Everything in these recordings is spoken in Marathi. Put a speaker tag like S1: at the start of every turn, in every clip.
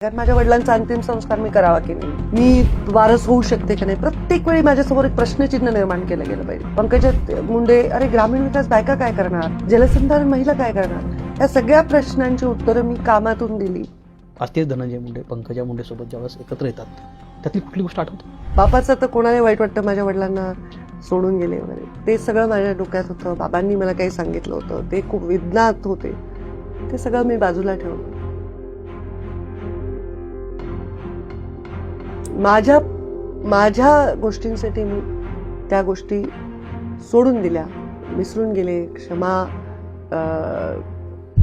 S1: कारण माझ्या वडिलांचा अंतिम संस्कार मी करावा की नाही, मी वारस होऊ शकते की नाही, प्रत्येक वेळी माझ्यासमोर एक प्रश्नचिन्ह निर्माण केलं गेलं पाहिजे. पंकजा मुंडे, अरे ग्रामीण विकास बायका काय करणार, जलसंधारण महिला काय करणार, या सगळ्या प्रश्नांची उत्तरं मी कामातून दिली.
S2: आज तेच धनंजय मुंडे पंकजा मुंडे सोबत ज्यावेळेस एकत्र येतात त्यातली कुठली गोष्ट आठवते?
S1: बापाचं तर कोणाला वाईट वाटतं, माझ्या वडिलांना सोडून गेले वगैरे, ते सगळं माझ्या डोक्यात होतं. बाबांनी मला काही सांगितलं होतं, ते खूप विज्ञात होते, ते सगळं मी बाजूला ठेवलं. माझ्या गोष्टींसाठी मी त्या गोष्टी सोडून दिल्या, विसरून गेले, क्षमा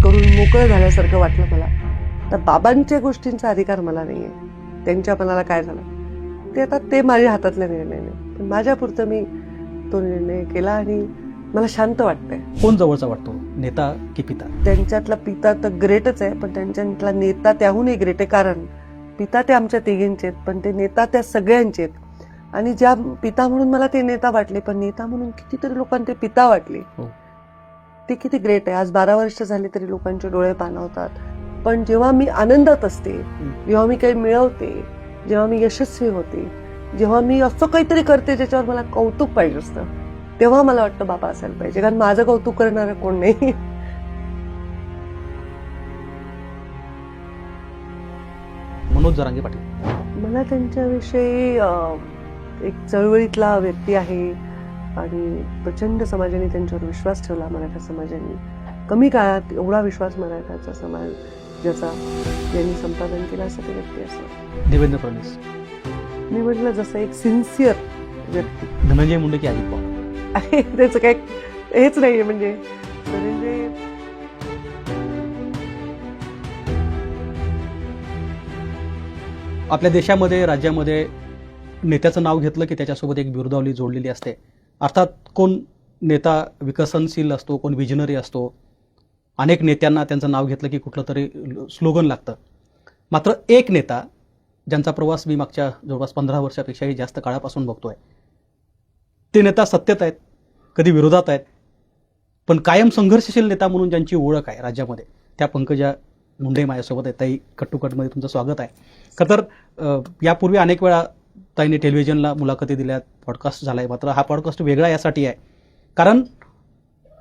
S1: करून मोकळं झाल्यासारखं वाटलं मला. तर बाबांच्या गोष्टींचा अधिकार मला नाहीये, त्यांच्या मनाला काय झालं ते आता ते माझ्या हातातला निर्णय नाही, पण माझ्यापुरतं मी तो निर्णय केला आणि मला शांत वाटतंय.
S2: कोण जवळचा वाटतो, नेता की पिता?
S1: त्यांच्यातला पिता तर ग्रेटच आहे, पण त्यांच्यातला नेता त्याहूनही ग्रेट आहे. कारण पिता ते आमच्या तिघींचे आहेत, पण ते नेता त्या सगळ्यांचे आहेत. आणि ज्या पिता म्हणून मला ते नेता वाटले, पण नेता म्हणून कितीतरी लोकांना ते पिता वाटले, ते किती ग्रेट आहे. आज 12 वर्ष झाले तरी लोकांचे डोळे पाणावतात. पण जेव्हा मी आनंदात असते, जेव्हा मी काही मिळवते, जेव्हा मी यशस्वी होते, जेव्हा मी असं काहीतरी करते ज्याच्यावर मला कौतुक पाहिजे असतं, तेव्हा मला वाटतं बाबा असायला पाहिजे. कारण माझं कौतुक करणारं कोण नाही.
S2: मनोज जरांगे पाटील,
S1: मला त्यांच्याविषयी एक चळवळीतला व्यक्ती आहे आणि प्रचंड समाजाने त्यांच्यावर विश्वास ठेवला. मराठा समाजाने कमी काळात एवढा विश्वास मराठाचा समाज ज्याचा यांनी संपादन केलं, असं ते व्यक्ती असं.
S2: देवेंद्र फडणवीस,
S1: मी म्हटलं जसं एक सिन्सिअर व्यक्ती.
S2: धनंजय मुंडे की अजित पवार?
S1: आहे त्याचं काय हेच नाहीये. म्हणजे
S2: आपल्या देशामध्ये, राज्यामध्ये नेत्याचं नाव घेतलं की त्याच्यासोबत एक बिरुदावली जोडलेली असते. अर्थात कोण नेता विकसनशील असतो, कोण विजनरी असतो. अनेक नेत्यांना त्यांचं नाव घेतलं की कुठलं तरी स्लोगन लागतं. मात्र एक नेता ज्यांचा प्रवास मी मागच्या जवळपास 15 वर्षापेक्षाही जास्त काळापासून बघतोय, ते नेता सत्तेत आहेत, कधी विरोधात आहेत, पण कायम संघर्षशील नेता म्हणून ज्यांची ओळख आहे राज्यामध्ये, त्या पंकजा मुंडे माझ्यासोबत आहेत. ताई, कट्टुकटमध्ये तुमचं स्वागत आहे. का तर यापूर्वी अनेक वेळा ताईने टेलिव्हिजनला मुलाखती दिल्यात, पॉडकास्ट झाला आहे. मात्र हा पॉडकास्ट वेगळा यासाठी आहे कारण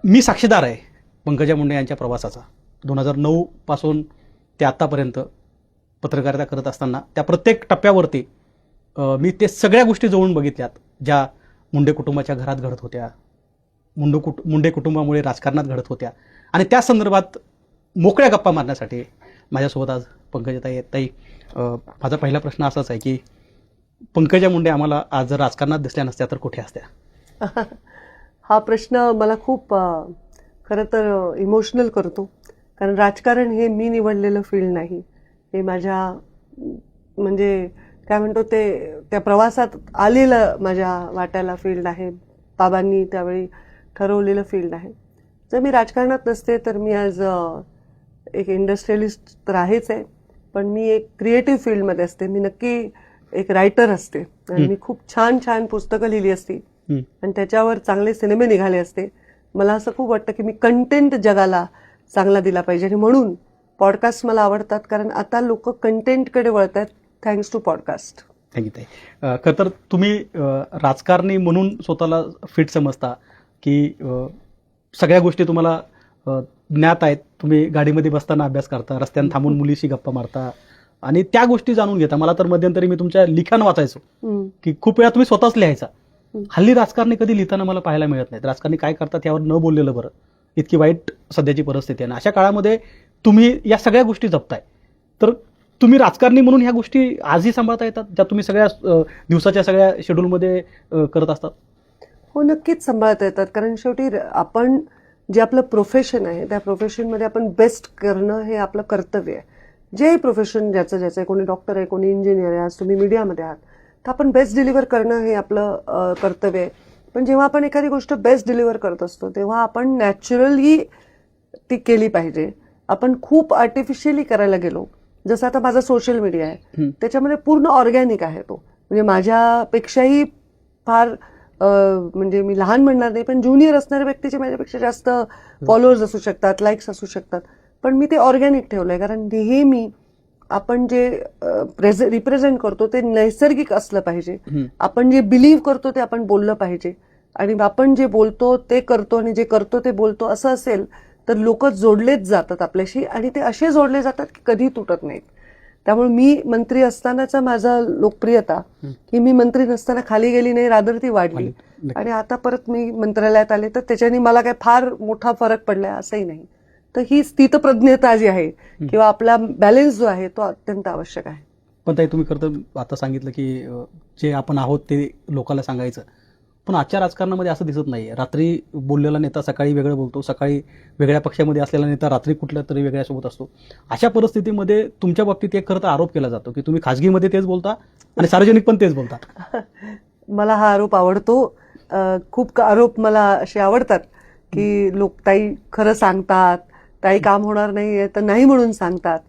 S2: मी साक्षीदार आहे पंकजा मुंडे यांच्या प्रवासाचा. 2009 पासून ते आत्तापर्यंत पत्रकारिता करत असताना त्या प्रत्येक टप्प्यावरती मी ते सगळ्या गोष्टी जवळून बघितल्यात, ज्या मुंडे कुटुंबाच्या घरात घडत होत्या, मुंडे कुटुंबामुळे राजकारणात घडत होत्या. आणि त्या संदर्भात मोकळ्या गप्पा मारण्यासाठी माझ्यासोबत आज पंकजाताई आहेत. ताई, माझा पहिला प्रश्न असाच आहे की पंकजा मुंडे आम्हाला आज जर राजकारणात दिसल्या नसत्या तर कुठे असत्या?
S1: हा प्रश्न मला खूप खरं तर इमोशनल करतो. कारण राजकारण हे मी निवडलेलं फील्ड नाही, हे माझ्या म्हणजे काय म्हणतो ते त्या प्रवासात आलेलं माझ्या वाट्याला फील्ड आहे. बाबांनी त्यावेळी ठरवलेलं फील्ड आहे. जर मी राजकारणात नसते तर मी आज एक इंडस्ट्रियलिस्ट तर आहेच आहे, पण मी एक क्रिएटिव्ह फील्डमध्ये असते. मी नक्की एक रायटर असते आणि मी खूप छान छान पुस्तकं लिहिली असती आणि त्याच्यावर चांगले सिनेमे निघाले असते. मला असं खूप वाटतं की मी कंटेंट जगाला चांगला दिला पाहिजे आणि म्हणून पॉडकास्ट मला आवडतात. कारण आता लोक कंटेंटकडे वळत आहेत थँक्स टू पॉडकास्ट.
S2: थँक्यू ताई. खरं तर तुम्ही राजकारणी म्हणून स्वतःला फिट समजता की सगळ्या गोष्टी तुम्हाला ज्ञात आहेत? तुम्ही गाडीमध्ये बसताना अभ्यास करता, रस्त्यानं थांबून मुलीशी गप्पा मारता आणि त्या गोष्टी जाणून घेता. मला तर मध्यंतरी मी तुमच्या लिखाण वाचायचो की खूप वेळा तुम्ही स्वतःच लिहायचा. हल्ली राजकारणी कधी लिहिताना मला पाहायला मिळत नाहीत. राजकारणी काय करतात यावर न बोललेलं बरं. इतकी वाईट सध्याची परिस्थिती आहे. अशा काळामध्ये तुम्ही या सगळ्या गोष्टी जपताय, तर तुम्ही राजकारणी म्हणून ह्या गोष्टी आजही सांभाळता येतात, ज्या तुम्ही सगळ्या दिवसाच्या सगळ्या शेड्यूलमध्ये करत असतात?
S1: हो, नक्कीच सांभाळता येतात. कारण शेवटी आपण जे आपलं प्रोफेशन आहे त्या प्रोफेशनमध्ये आपण बेस्ट करणं हे आपलं कर्तव्य आहे. जेही प्रोफेशन ज्याचं आहे, कोणी डॉक्टर आहे, कोणी इंजिनियर आहे, आज तुम्ही मीडियामध्ये आहात, तर आपण बेस्ट डिलिव्हर करणं हे आपलं कर्तव्य आहे. पण जेव्हा आपण एखादी गोष्ट बेस्ट डिलिव्हर करत असतो तेव्हा आपण नॅचरली ती केली पाहिजे. आपण खूप आर्टिफिशियली करायला गेलो, जसं आता माझा सोशल मीडिया आहे, त्याच्यामध्ये पूर्ण ऑर्गॅनिक आहे तो. म्हणजे माझ्यापेक्षाही फार म्हणजे मी लहान म्हणणार नाही, पण ज्युनियर असणाऱ्या व्यक्तीचे माझ्यापेक्षा जास्त फॉलोअर्स असू शकतात, लाईक्स असू शकतात, पण मी ते ऑर्गॅनिक ठेवलंय. कारण नेहमी आपण जे रिप्रेझेंट करतो ते नैसर्गिक असलं पाहिजे. आपण जे बिलीव्ह करतो ते आपण बोललं पाहिजे आणि आपण जे बोलतो ते करतो आणि जे करतो ते बोलतो असं असेल तर लोक जोडलेच जातात आपल्याशी आणि ते असे जोडले जातात की कधी तुटत नाहीत. त्यामुळे मी मंत्री असतानाचा माझा लोकप्रियता की मी मंत्री नसताना खाली गेली नाही, रादर ती वाढली. आणि आता परत मी मंत्रालयात आले तर त्याच्याने मला काय फार मोठा फरक पडलाय असंही नाही. तर ही स्थितप्रज्ञता जी आहे किंवा आपला बॅलन्स जो आहे तो अत्यंत आवश्यक आहे.
S2: पण ताई तुम्ही खरं तर आता सांगितलं की जे आपण आहोत ते लोकांना सांगायचं, पण आजच्या राजकारणामध्ये असं दिसत नाही. रात्री बोललेला नेता सकाळी वेगळं बोलतो, सकाळी वेगळ्या पक्षामध्ये असलेला नेता रात्री कुठल्या तरी वेगळ्या सोबत असतो. अशा परिस्थितीमध्ये तुमच्या बाबतीत एक खरं तर आरोप केला जातो की तुम्ही खाजगीमध्ये तेच बोलता आणि सार्वजनिक पण तेच बोलता.
S1: मला हा आरोप आवडतो. खूप आरोप मला असे आवडतात की लोक ताई खरं सांगतात, ताई काम होणार नाहीये तर नाही म्हणून सांगतात.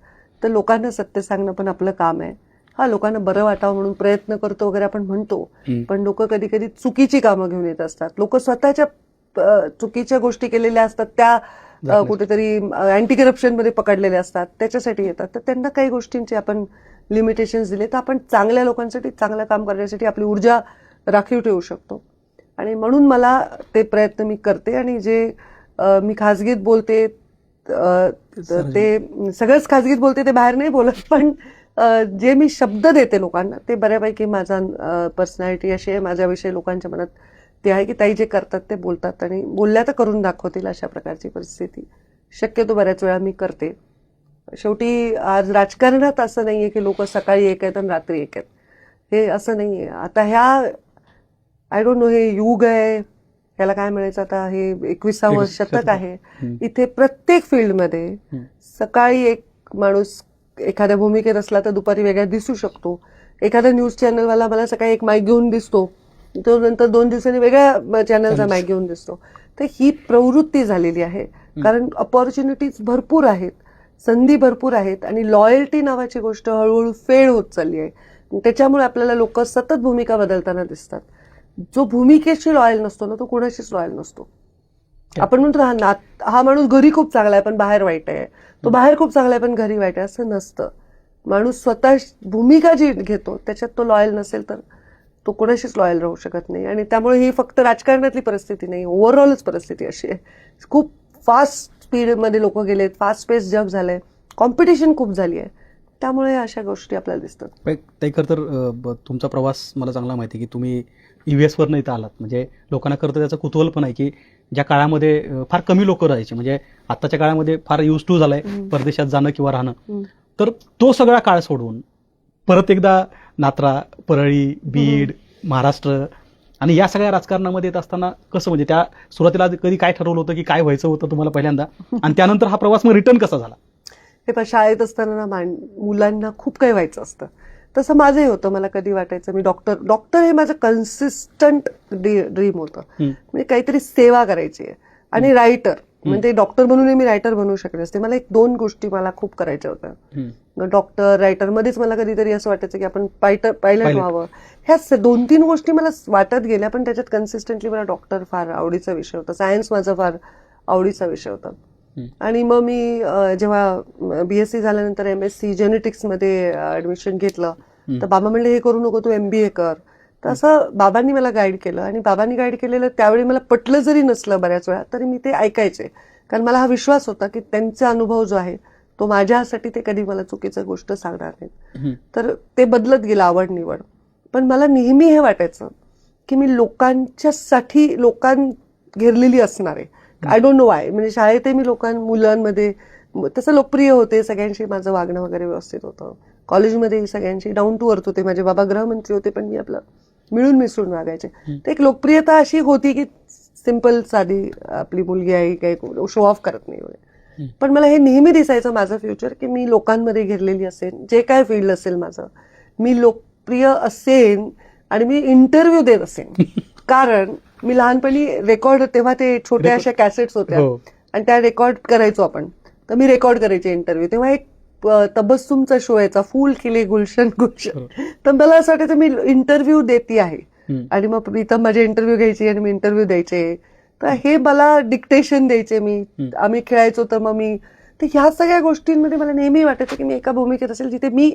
S1: तर लोकांना सत्य सांगणं पण आपलं काम आहे. हा, लोकांना बरं वाटावं म्हणून प्रयत्न करतो वगैरे आपण म्हणतो, पण लोक कधी कधी चुकीची कामं घेऊन येत असतात. लोक स्वतःच्या चुकीच्या गोष्टी केलेल्या असतात त्या कुठेतरी अँटी करप्शन मध्ये पकडलेल्या असतात, त्याच्यासाठी येतात. तर त्यांना काही गोष्टींचे आपण लिमिटेशन्स दिले तर आपण चांगल्या लोकांसाठी चांगलं काम करण्यासाठी आपली ऊर्जा राखीव ठेवू शकतो. आणि म्हणून मला ते प्रयत्न मी करते. आणि जे मी खाजगीत बोलते ते सगळंच खाजगीत बोलते, ते बाहेर नाही बोलत, पण जे मी शब्द देते लोकांना ते बऱ्यापैकी माझा पर्सनॅलिटी अशी आहे, माझ्याविषयी लोकांच्या मनात ते आहे की ताई जे करतात ते बोलतात आणि बोलल्या तर करून दाखवतील. अशा प्रकारची परिस्थिती शक्यतो बऱ्याच वेळा मी करते. शेवटी आज राजकारणात असं नाहीये की लोक सकाळी एक आहेत आणि रात्री एक आहेत, हे असं नाहीये. आता ह्या आय डोंट नो, हे युग आहे, ह्याला काय म्हणायचं आता, हे 21ावं शतक आहे. इथे प्रत्येक फील्डमध्ये सकाळी एक माणूस एखाद्या भूमिकेत असला तर दुपारी वेगळा दिसू शकतो. एखादा न्यूज चॅनलवाला मला सकाळी एक माईक घेऊन दिसतो, तो नंतर 2 दिवसांनी वेगळ्या चॅनलचा माईक घेऊन दिसतो. तर ही प्रवृत्ती झालेली आहे, कारण अपॉर्च्युनिटीज भरपूर आहेत, संधी भरपूर आहेत आणि लॉयल्टी नावाची गोष्ट हळूहळू फेड होत चालली आहे. त्याच्यामुळे आपल्याला लोक सतत भूमिका बदलताना दिसतात. जो भूमिकेशी लॉयल नसतो ना तो कुणाशीच लॉयल नसतो. आपण म्हणतो हा माणूस घरी खूप चांगला आहे पण बाहेर वाईट आहे, तो बाहेर खूप चांगला आहे पण घरी वाईट आहे, असं नसतं. माणूस स्वतः भूमिका जी घेतो त्याच्यात तो लॉयल नसेल तर तो कोणाशीच लॉयल राहू शकत नाही. आणि त्यामुळे ही फक्त राजकारणातली परिस्थिती नाही, ओव्हरऑलच परिस्थिती अशी आहे. खूप फास्ट स्पीडमध्ये लोक गेलेत, फास्ट पेस जग झालंय, कॉम्पिटिशन खूप झाली आहे, त्यामुळे अशा गोष्टी आपल्याला दिसतात.
S2: ते खरं तर तुमचा प्रवास मला चांगला माहिती आहे की तुम्ही ईव्हीएसवरनं इथं आलात, म्हणजे लोकांना खरं तर त्याचं कुतूहल पण आहे की ज्या काळामध्ये फार कमी लोक राहायचे, म्हणजे आत्ताच्या काळामध्ये फार यूज टू झालंय परदेशात जाणं किंवा राहणं, तर तो सगळा काळ सोडून परत एकदा नात्रा, परळी, बीड, महाराष्ट्र आणि या सगळ्या राजकारणामध्ये येत असताना कसं, म्हणजे त्या सुरुवातीला कधी काय ठरवलं होतं की काय व्हायचं होतं तुम्हाला पहिल्यांदा, आणि त्यानंतर हा प्रवास मग रिटर्न कसा झाला?
S1: हे पण शाळेत असताना ना मुलांना खूप काही व्हायचं असतं, तसं माझंही होतं. मला कधी वाटायचं मी डॉक्टर हे माझं कन्सिस्टंट ड्रीम होतं. म्हणजे काहीतरी सेवा करायची आहे. आणि रायटर, म्हणजे डॉक्टर बनून मी रायटर बनवू शकले असते. मला 1-2 गोष्टी मला खूप करायच्या होत्या. डॉक्टर, रायटर मध्येच मला कधीतरी असं वाटायचं की आपण पायलट व्हावं. ह्या 2-3 गोष्टी मला वाटत गेल्या, पण त्याच्यात कन्सिस्टंटली मला डॉक्टर फार आवडीचा विषय होता, सायन्स माझा फार आवडीचा विषय होता. आणि मग मी जेव्हा बीएससी झाल्यानंतर MSc जेनेटिक्समध्ये ऍडमिशन घेतलं तर बाबा म्हणले हे करू नको, तू MBA कर. तर असं बाबांनी मला गाईड केलं. आणि बाबांनी गाईड केलेलं त्यावेळी मला पटलं जरी नसलं बऱ्याच वेळा तरी मी ते ऐकायचे, कारण मला हा विश्वास होता की त्यांचा अनुभव जो आहे तो माझ्यासाठी ते कधी मला चुकीचं गोष्ट सांगणार नाहीत. तर ते बदलत गेलं आवड निवड. पण मला नेहमी हे वाटायचं की मी लोकांच्यासाठी घेरलेली असणार आहे. I don't know Y. म्हणजे शाळेतही मी मुलांमध्ये तसं लोकप्रिय होते, सगळ्यांशी माझं वागणं वगैरे व्यवस्थित होतं. कॉलेजमध्ये सगळ्यांशी डाऊन टू अर्थ होते. माझे बाबा गृहमंत्री होते पण मी आपलं मिळून मिसळून वागायचे. तर एक लोकप्रियता अशी होती की सिंपल साधी आपली मुलगी आहे, काही शो ऑफ करत नाही वगैरे. पण मला हे नेहमी दिसायचं माझं फ्युचर की मी लोकांमध्ये घेरलेली असेल, जे काय फील्ड असेल माझं, मी लोकप्रिय असेन आणि मी इंटरव्ह्यू देत असेन. कारण मी लहानपणी रेकॉर्ड, तेव्हा ते छोट्या अशा कॅसेट्स होत्या आणि त्या रेकॉर्ड करायचो आपण, तर मी रेकॉर्ड करायचे इंटरव्ह्यू. तेव्हा एक तबस्सुमचा शो यायचा, फूल खिले गुलशन गुलशन. तर मला असं वाटायचं मी इंटरव्ह्यू देती आहे. आणि मग प्रीतम माझे इंटरव्ह्यू घ्यायची आणि मी इंटरव्ह्यू द्यायचे. तर हे मला डिक्टेशन द्यायचे. आम्ही खेळायचो तर मग मी तर ह्या सगळ्या गोष्टींमध्ये मला नेहमी वाटायचं की मी एका भूमिकेत असेल जिथे मी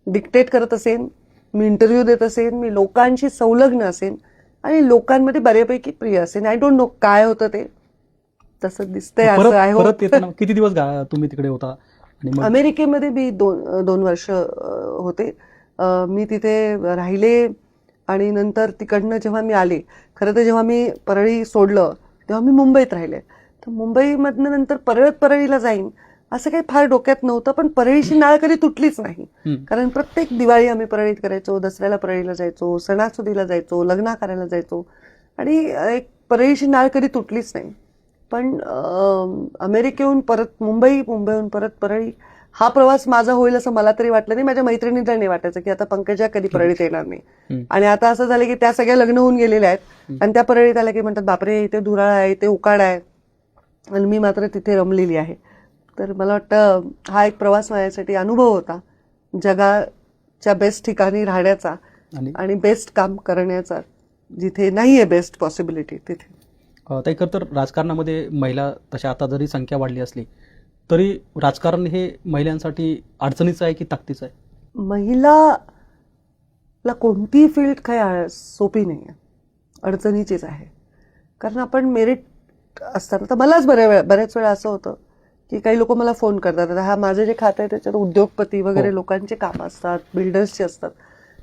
S1: डिक्टेट करत असेन, मी इंटरव्ह्यू देत असेन, मी लोकांशी संलग्न असेन आणि लोकांमध्ये बऱ्यापैकी प्रिय असेन. आय डोंट नो काय होतं ते, तसं दिसतंय असं आहे.
S2: परत येताना किती दिवस तुम्ही तिकडे होता? आणि मग
S1: अमेरिकेमध्ये मी दोन वर्ष होते. मी तिथे राहिले आणि नंतर तिकडनं जेव्हा मी आले, खरं तर जेव्हा मी परळी सोडलं तेव्हा मी मुंबईत राहिले. तर मुंबईमधनं नंतर परळीला जाईन असं काही फार डोक्यात नव्हतं, पण परळीची नाळ कधी तुटलीच नाही. कारण प्रत्येक दिवाळी आम्ही परळीत करायचो, दसऱ्याला परळीला जायचो, सणासुदीला जायचो, लग्न करायला जायचो आणि एक परळीची नाळ कधी तुटलीच नाही. पण अमेरिकेहून परत मुंबईहून परत परळी हा प्रवास माझा होईल असं मला तरी वाटलं नाही. माझ्या मैत्रिणींना नाही वाटायचं की आता पंकजा कधी परळीत येणार नाही. आणि आता असं झालं की त्या सगळ्या लग्न होऊन गेलेल्या आहेत आणि त्या परळीत आल्या की म्हणतात बापरे इथे धुराळ आहे, इथे उकाड आहे, आणि मी मात्र तिथे रमलेली आहे. तर मला वाटतं हा एक प्रवास माझ्यासाठी अनुभव होता, जगाच्या बेस्ट ठिकाणी राहण्याचा आणि बेस्ट काम करण्याचा, जिथे नाहीये बेस्ट पॉसिबिलिटी तिथे.
S2: ताई, खरं तर राजकारणामध्ये महिला तशा आता जरी संख्या वाढली असली तरी राजकारण हे महिलांसाठी अडचणीचं आहे की ताकदीचं आहे?
S1: महिलाला कोणतीही फील्ड काही सोपी नाही आहे, अडचणीचीच आहे. कारण आपण मेरिट असताना, तर मलाच बऱ्याच वेळा असं होतं की काही लोक मला फोन करतात, हा माझं जे खातं आहे त्याच्यात उद्योगपती वगैरे लोकांचे कामं असतात, बिल्डर्सचे असतात,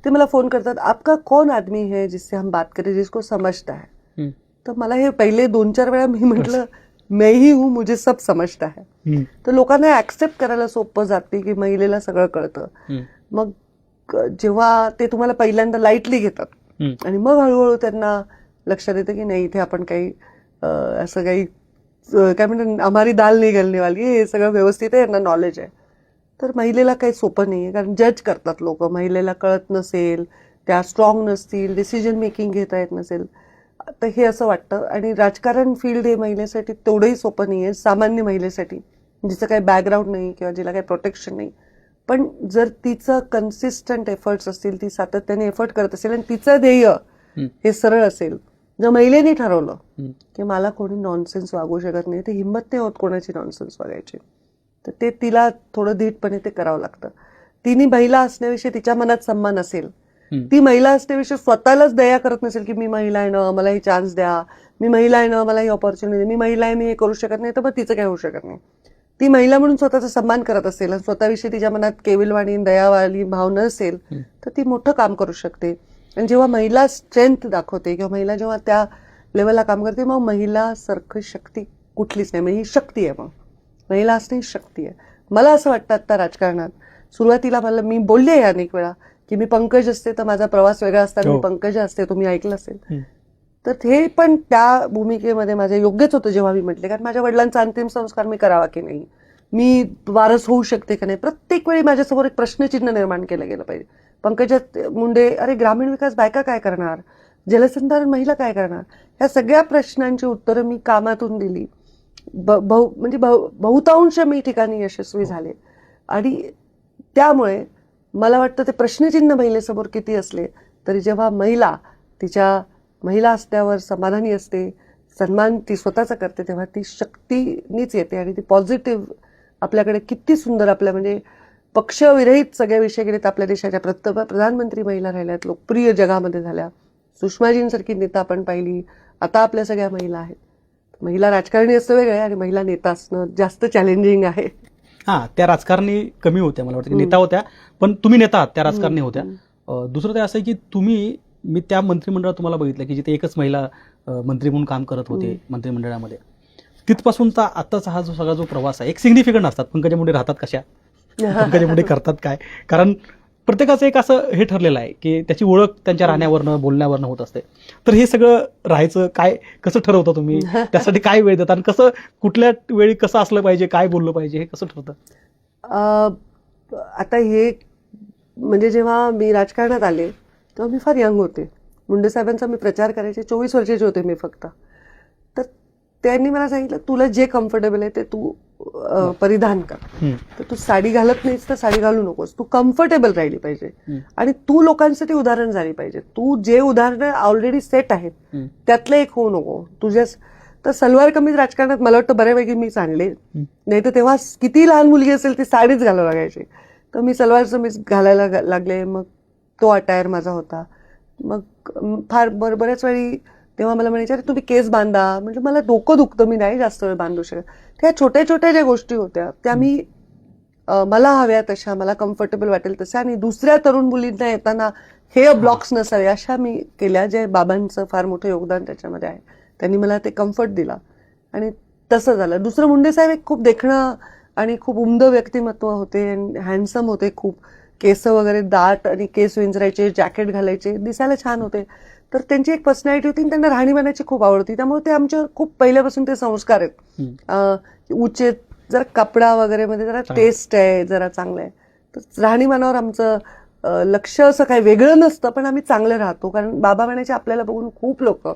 S1: ते मला फोन करतात, आपका कौन आदमी है जिससे हम बात करें, जिसको समजता है. तर मला हे पहिले 2-4 वेळा मी म्हटलं मैं ही हूं, मुझे सब समजता है. तर लोकांना ऍक्सेप्ट करायला सोपं जाते की महिलेला सगळं कळतं. मग जेव्हा ते तुम्हाला पहिल्यांदा लाईटली घेतात आणि मग हळूहळू त्यांना लक्षात येतं की नाही इथे आपण काही असं काही काय म्हणतात हमारी दाल नाही गलने वाली, हे सगळं व्यवस्थित आहे, यांना नॉलेज आहे. तर महिलेला काही सोपं नाहीये, कारण जज करतात लोक, महिलेला कळत नसेल, त्या स्ट्रॉंग नसतील, डिसिजन मेकिंग घेता येत नसेल, तर हे असं वाटतं. आणि राजकारण फील्ड हे महिलेसाठी तेवढंही सोपं नाहीये, सामान्य महिलेसाठी जिचं काही बॅकग्राऊंड नाही किंवा जिला काही प्रोटेक्शन नाही. पण जर तिचं कन्सिस्टंट एफर्ट्स असतील, ती सातत्याने एफर्ट करत असेल आणि तिचं ध्येय हे सरळ असेल, जर महिलेने ठरवलं की मला कोणी नॉनसेन्स वागू शकत नाही, ते हिंमत नाही होत कोणाची नॉनसेन्स वागायची, तर ते तिला थोडं धीटपणे ते करावं लागतं. तिने महिला असण्याविषयी तिच्या मनात सन्मान असेल, ती महिला असण्याविषयी स्वतःलाच दया करत नसेल की मी महिला आहे ना, मला ही चान्स द्या, मी महिला आहे ना, मला ही ऑपॉर्च्युनिटी, मी महिला आहे, मी हे करू शकत नाही, तर मग तिचं काय होऊ शकत नाही. ती महिला म्हणून स्वतःचा सन्मान करत असेल आणि स्वतःविषयी तिच्या मनात केविलवाणी दयावाली भाव नसेल, तर ती मोठं काम करू शकते. आणि जेव्हा महिला स्ट्रेंथ दाखवते किंवा महिला जेव्हा त्या लेवलला काम करते, मग महिला सारखी शक्ती कुठलीच नाही. म्हणजे ही शक्ती आहे, मग महिला असणे ही शक्ती आहे. मला असं वाटतं आता राजकारणात सुरुवातीला मी बोलले आहे अनेक वेळा की मी पंकज असते तर माझा प्रवास वेगळा असता, मी पंकजा असते, तुम्ही ऐकलं असेल. तर हे पण त्या भूमिकेमध्ये माझं योग्यच होतं जेव्हा मी म्हटले, कारण माझ्या वडिलांचा अंतिम संस्कार मी करावा की नाही, मी वारस होऊ शकते का नाही, प्रत्येक वेळी माझ्यासमोर एक प्रश्नचिन्ह निर्माण केलं गेलं पाहिजे. पंकजा मुंडे, अरे ग्रामीण विकास बायका काय करणार, जलसंधारण महिला काय करणार, ह्या सगळ्या प्रश्नांची उत्तरं मी कामातून दिली. म्हणजे बहुतांश मी ठिकाणी यशस्वी झाले. आणि त्यामुळे मला वाटतं ते प्रश्नचिन्ह महिलेसमोर किती असले तरी जेव्हा महिला तिच्या महिला असल्यावर समाधानी असते, सन्मान ती स्वतःचा करते, तेव्हा ती शक्तीनीच येते आणि ती पॉझिटिव्ह आपल्याकडे किती सुंदर आपल्या म्हणजे पक्षविरहित सगळे विषय गेलेत. आपल्या देशाच्या प्रधानमंत्री महिला राहिल्यात, लोकप्रिय जगामध्ये झाल्या, सुषमाजींसारखी नेता आपण पाहिली, आता आपल्या सगळ्या महिला आहेत. महिला राजकारणी असणं वेगळं आहे आणि महिला नेता असणं जास्त चॅलेंजिंग आहे.
S2: हा, त्या राजकारणी कमी होत्या, मला वाटतं नेता होत्या, पण तुम्ही नेता आहात, त्या राजकारणी होत्या. दुसरं ते असं आहे की मी त्या मंत्रिमंडळात तुम्हाला बघितलं की जिथे एकच महिला मंत्री म्हणून काम करत होते मंत्रिमंडळामध्ये, तिथपासूनचा आत्ताचा हा सगळा जो प्रवास आहे एक सिग्निफिकंट असतात. पंकजा मुंडे राहतात कशा, पंकजा मुंडे करतात काय, कारण प्रत्येकाचं एक असं हे ठरलेलं आहे की त्याची ओळख त्यांच्या राहण्यावरनं बोलण्यावरनं होत असते. तर हे सगळं राहायचं काय, कसं ठरवता तुम्ही, त्यासाठी काय वेळ देता आणि कसं कुठल्या वेळी कसं असलं पाहिजे, काय बोललं पाहिजे, हे कसं ठरतं?
S1: आता हे म्हणजे जेव्हा मी राजकारणात आले तेव्हा मी फार यंग होते. मुंडे साहेबांचा मी प्रचार करायचे, 24 वर्षाचे होते मी फक्त. तर त्यांनी मला सांगितलं तुला जे कम्फर्टेबल आहे ते तू परिधान कर. तर तू साडी घालत नाहीस तर साडी घालू नकोस, तू कम्फर्टेबल राहिली पाहिजे आणि तू लोकांसाठी उदाहरण झाली पाहिजे. तू जे उदाहरणं ऑलरेडी सेट आहेत त्यातलं एक होऊ नको. तर सलवार कमीज राजकारणात मला वाटतं बऱ्यापैकी मीच आणले. नाही तर तेव्हा किती लहान मुलगी असेल ती साडीच घालावं लागायची. तर मी सलवार कमीज घालायला लागले. मग तो अटायर माझा होता. मग फार बऱ्याच वेळी तेव्हा मला म्हणायचे अरे तुम्ही केस बांधा. म्हणजे मला डोकं दुखतं, मी नाही जास्त वेळ बांधू शकत. त्या छोट्या छोट्या ज्या गोष्टी होत्या त्या मी मला हव्या तशा, मला कम्फर्टेबल वाटेल तशा, आणि दुसऱ्या तरुण मुलींना येताना हे ब्लॉक्स नसावे अशा मी केल्या. जे बाबांचं फार मोठं योगदान त्याच्यामध्ये आहे. त्यांनी मला ते कम्फर्ट दिला आणि तसं झालं. दुसरं मुंडे साहेब एक खूप देखणं आणि खूप उमद व्यक्तिमत्व होते, हँडसम होते खूप. केस वगैरे दाट आणि केस विंचरायचे, जॅकेट घालायचे, दिसायला छान होते. तर त्यांची एक पर्सनॅलिटी होती आणि त्यांना राहणीमानाची खूप आवड होती. त्यामुळे ते आमच्यावर खूप पहिल्यापासून ते संस्कार आहेत. उच्च जरा कपडा वगैरे मध्ये जरा टेस्ट आहे, जरा चांगलं आहे. तर राहणीमानावर आमचं लक्ष असं काही वेगळं नसतं, पण आम्ही चांगलं राहतो. कारण बाबा म्हणायचे आपल्याला बघून खूप लोक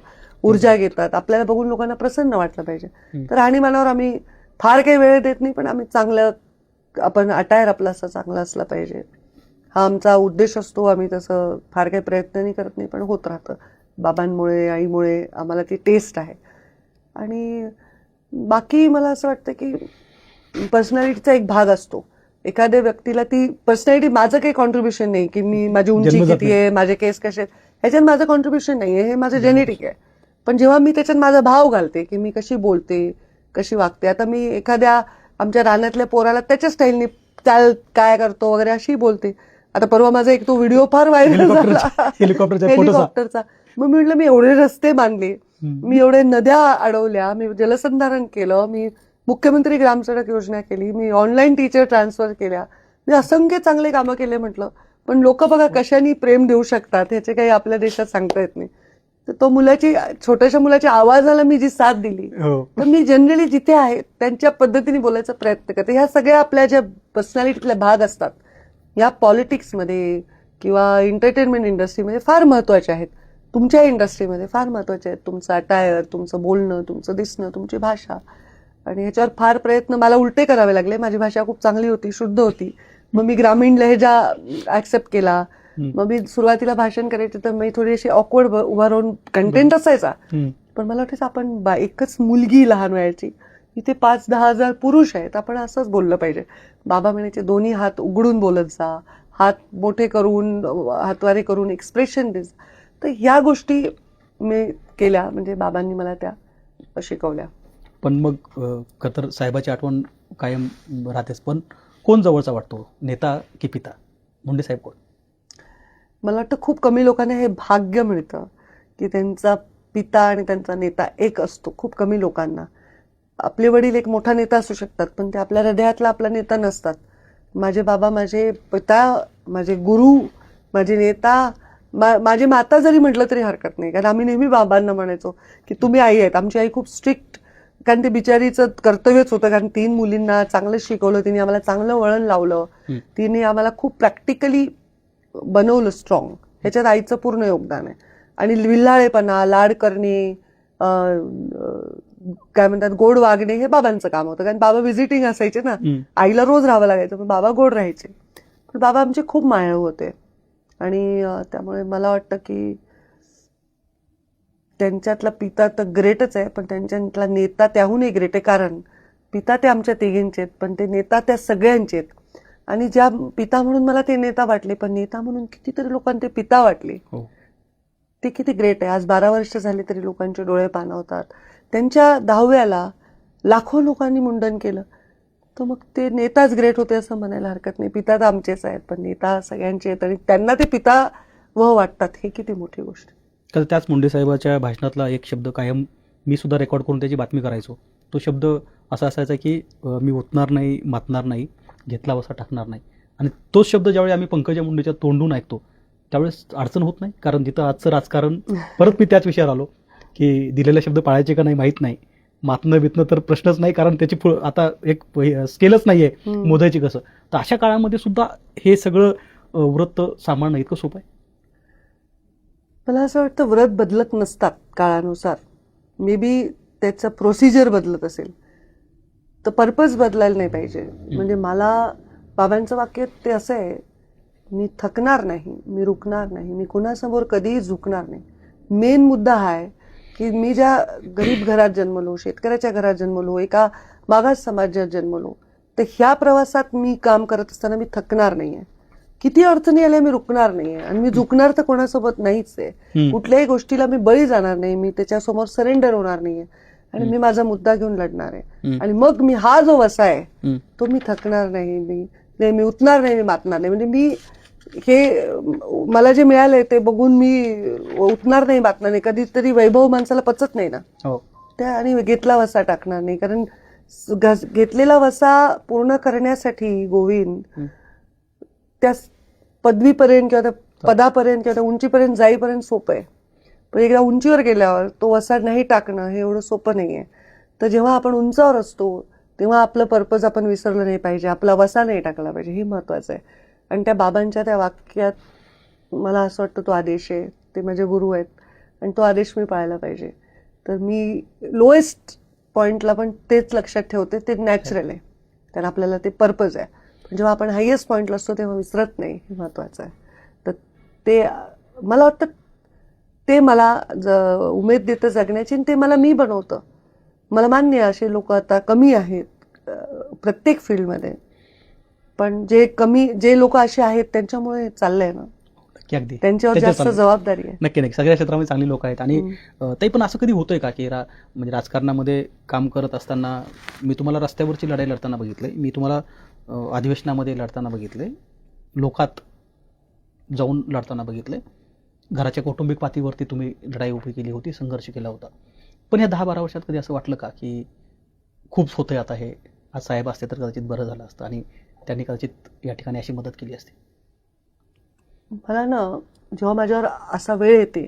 S1: ऊर्जा घेतात, आपल्याला बघून लोकांना प्रसन्न वाटलं पाहिजे. तर राहणीमानावर आम्ही फार काही वेळ देत नाही, पण आम्ही चांगलं, आपण अटायर आपला असं चांगला असला पाहिजे हा आमचा उद्देश असतो. आम्ही तसं फार काही प्रयत्नही करत नाही, पण होत राहतं. बाबांमुळे, आईमुळे आम्हाला ती टेस्ट आहे. आणि बाकी मला असं वाटतं की पर्सनॅलिटीचा एक भाग असतो. एखाद्या व्यक्तीला ती पर्सनॅलिटी, माझं काही कॉन्ट्रीब्युशन नाही की मी माझी उंची किती आहे, माझे केस कसे आहेत, ह्याच्यात माझं कॉन्ट्रीब्युशन नाही आहे. हे माझं जेनेटिक आहे. पण जेव्हा मी त्याच्यात माझा भाव घालते की मी कशी बोलते, कशी वागते, आता मी एखाद्या आमच्या रानातल्या पोराला त्याच्या स्टाईलनी चाल काय करतो वगैरे अशी बोलते. आता परवा माझा एक तो व्हिडिओ फार व्हायरल झाला हेलिकॉप्टरचा. मग मी म्हटलं मी एवढे रस्ते बांधले, मी एवढे नद्या अडवल्या, मी जलसंधारण केलं, मी मुख्यमंत्री ग्रामसडक योजना केली, मी ऑनलाईन टीचर ट्रान्सफर केल्या, मी असंख्य चांगले कामं केले म्हटलं. पण लोक बघा कशाने प्रेम देऊ शकतात ह्याचे काही आपल्या देशात सांगता येत नाही. तर तो छोट्याशा मुलाच्या आवाजाला मी जी साथ दिली, तर मी जनरली जिथे आहे त्यांच्या पद्धतीने बोलायचा प्रयत्न करते. ह्या सगळ्या आपल्या ज्या पर्सनॅलिटीतले भाग असतात या पॉलिटिक्समध्ये किंवा एंटरटेनमेंट इंडस्ट्रीमध्ये फार महत्वाचे आहेत. तुमच्या इंडस्ट्रीमध्ये फार महत्वाचे आहेत. तुमचं अटायर, तुमचं बोलणं, तुमचं दिसणं, तुमची भाषा. आणि ह्याच्यावर फार प्रयत्न मला उलटे करावे लागले. माझी भाषा खूप चांगली होती, शुद्ध होती. मग मी ग्रामीण लहेजा ऍक्सेप्ट केला. मग मी सुरुवातीला भाषण करायचे तर मी थोडीशी ऑकवर्ड उभा राहून कंटेंट असायचा. पण मला वाटायचं आपण एकच मुलगी लहान वयाची, इथे 5-10 हजार पुरुष आहेत, आपण असंच बोललं पाहिजे. बाबा म्हणायचे दोन्ही हात उघडून बोलत जा, हात मोठे करून, हातवारे करून एक्सप्रेशन दे. तर ह्या गोष्टी मी केल्या, म्हणजे बाबांनी मला त्या शिकवल्या.
S2: पण मग खतर साहेबाची आठवण कायम राहतेच. पण कोण जवळचा वाटतो, नेता की पिता? मुंडे साहेब कोण?
S1: मला वाटतं खूप कमी लोकांना हे भाग्य मिळतं की त्यांचा पिता आणि त्यांचा नेता एक असतो. खूप कमी लोकांना. आपले वडील एक मोठा नेता असू शकतात, पण ते आपल्या हृदयातला आपला नेता नसतात. माझे बाबा माझे पिता, माझे गुरु, माझे नेता, माझी माता जरी म्हटलं तरी हरकत नाही. कारण आम्ही नेहमी बाबांना म्हणायचो की तुम्ही आई आहेत. आमची आई खूप स्ट्रिक्ट, कारण ते बिचारीचं कर्तव्यच होतं. कारण 3 मुलींना चांगलं शिकवलं तिने, आम्हाला चांगलं वळण लावलं, तिने आम्हाला खूप प्रॅक्टिकली बनवलं स्ट्रॉंग. ह्याच्यात आईचं पूर्ण योगदान आहे. आणि विल्हाळेपणा, लाड करणे, काय म्हणतात गोड वागणे, हे बाबांचं काम होतं. कारण बाबा व्हिजिटिंग असायचे ना, आईला रोज राहावं लागायचं, पण बाबा गोड राहायचे. पण बाबा आमचे खूप मायाळू होते. आणि त्यामुळे मला वाटतं की त्यांच्यातला पिता तर ग्रेटच आहे, पण त्यांच्यातला नेता त्याहूनही ग्रेट आहे. कारण पिता ते आमच्या तिघींचे आहेत, पण ते नेता त्या सगळ्यांचे आहेत. आणि ज्या पिता म्हणून मला ते नेता वाटले, पण नेता म्हणून कितीतरी लोकांना ते पिता वाटले. ते किती ग्रेट आहे. आज 12 वर्ष झाली तरी लोकांचे डोळे पाणावतात. त्यांच्या 10व्याला लाखो लोकांनी मुंडन केलं, तर मग ते नेताच ग्रेट होते असं म्हणायला हरकत नाही. पिता तर आमचेच आहेत, पण नेता सगळ्यांचे आहेत आणि त्यांना ते पिता वाटतात, हे किती मोठी गोष्ट.
S2: तर त्याच मुंडे साहेबाच्या भाषणातला एक शब्द कायम मी सुद्धा रेकॉर्ड करून त्याची बातमी करायचो. तो शब्द असा असायचा की मी उठणार नाही, मातणार नाही, घेतला वसा टाकणार नाही. आणि तोच शब्द ज्यावेळी आम्ही पंकजा मुंडेच्या तोंडून ऐकतो त्यावेळेस अडचण होत नाही. कारण तिथं आजचं राजकारण, परत मी त्याच विषयावर आलो की दिलेला शब्द पाळायचे का नाही माहीत नाही, मातणं बितणं तर प्रश्नच नाही, कारण त्याची आता एक स्केलच नाहीये मोजायची कसं. तर अशा काळामध्ये सुद्धा हे सगळं व्रत सांभाळणं इतकं सोपं आहे?
S1: मला असं वाटतं व्रत बदलत नसतात काळानुसार. मे बी त्याचं प्रोसिजर बदलत असेल, तर पर्पज बदलायला नाही पाहिजे. म्हणजे मला बाबांचं वाक्य ते असं आहे, मी थकणार नाही, मी रुकणार नाही, मी कुणासमोर कधीही झुकणार नाही. मेन मुद्दा हा आहे की मी ज्या गरीब घरात जन्मलो, शेतकऱ्याच्या घरात जन्मलो, एका मागास समाजात जन्मलो, तर ह्या प्रवासात मी काम करत असताना मी थकणार नाहीये. किती अडचणी आल्या मी रुकणार नाहीये आणि मी झुकणार तर कोणासोबत नाहीच आहे. कुठल्याही गोष्टीला मी बळी जाणार नाही, मी त्याच्यासमोर सरेंडर होणार नाहीये आणि मी माझा मुद्दा घेऊन लढणार आहे. आणि मग मी हा जो वसा आहे तो मी थकणार नाही, मी उठणार नाही, मी मातणार नाही. म्हणजे मी हे मला जे मिळालंय ते बघून मी उठणार नाही, मातणार नाही. कधीतरी वैभव माणसाला पचत नाही ना, त्या आणि घेतला वसा टाकणार नाही. कारण घेतलेला वसा पूर्ण करण्यासाठी गोविंद त्या पदवीपर्यंत किंवा त्या पदापर्यंत किंवा त्या उंचीपर्यंत जाईपर्यंत सोपं आहे, पण एकदा उंचीवर गेल्यावर तो वसा नाही टाकणं हे एवढं सोपं नाहीये. तर जेव्हा आपण उंचावर असतो तेव्हा आपलं पर्पज आपण विसरलं नाही पाहिजे, आपला वसा नाही टाकला पाहिजे, हे महत्वाचं आहे. आणि त्या बाबांच्या त्या वाक्यात मला असं वाटतं तो आदेश आहे, ते माझे गुरु आहेत आणि तो आदेश मी पाळला पाहिजे. तर मी लोएस्ट पॉइंटला पण तेच लक्षात ठेवते, ते नॅचरल आहे, कारण आपल्याला ते पर्पज आहे. जेव्हा आपण हायएस्ट पॉइंटला असतो तेव्हा विसरत नाही, हे महत्वाचं आहे. तर ते मला वाटतं ते मला उमेद देतं जगण्याची, आणि ते मला मी बनवतं. मला मान्य आहे असे लोक आता कमी आहेत प्रत्येक फील्डमध्ये, पण जे लोक असे आहेत त्यांच्यामुळे चाललंय ना,
S2: अगदी
S1: त्यांच्यावर जास्त जबाबदारी आहे.
S2: नक्की नक्की सगळ्या क्षेत्रामध्ये चांगली लोक आहेत. आणि ते पण असं कधी होतंय का की म्हणजे राजकारणामध्ये काम करत असताना मी तुम्हाला रस्त्यावरची लढाई लढताना बघितलंय, मी तुम्हाला अधिवेशनामध्ये लढताना बघितलंय, लोकात जाऊन लढताना बघितलंय, घराच्या कौटुंबिक पातळीवरती तुम्ही लढाई उभी केली होती, संघर्ष केला होता. पण या 10-12 वर्षात कधी असं वाटलं का की खूप होतंय आता हे, आज साहेब असते तर कदाचित बरं झालं असतं आणि त्यांनी कदाचित या ठिकाणी अशी मदत केली असती?
S1: मला ना जेव्हा माझ्यावर असा वेळ येते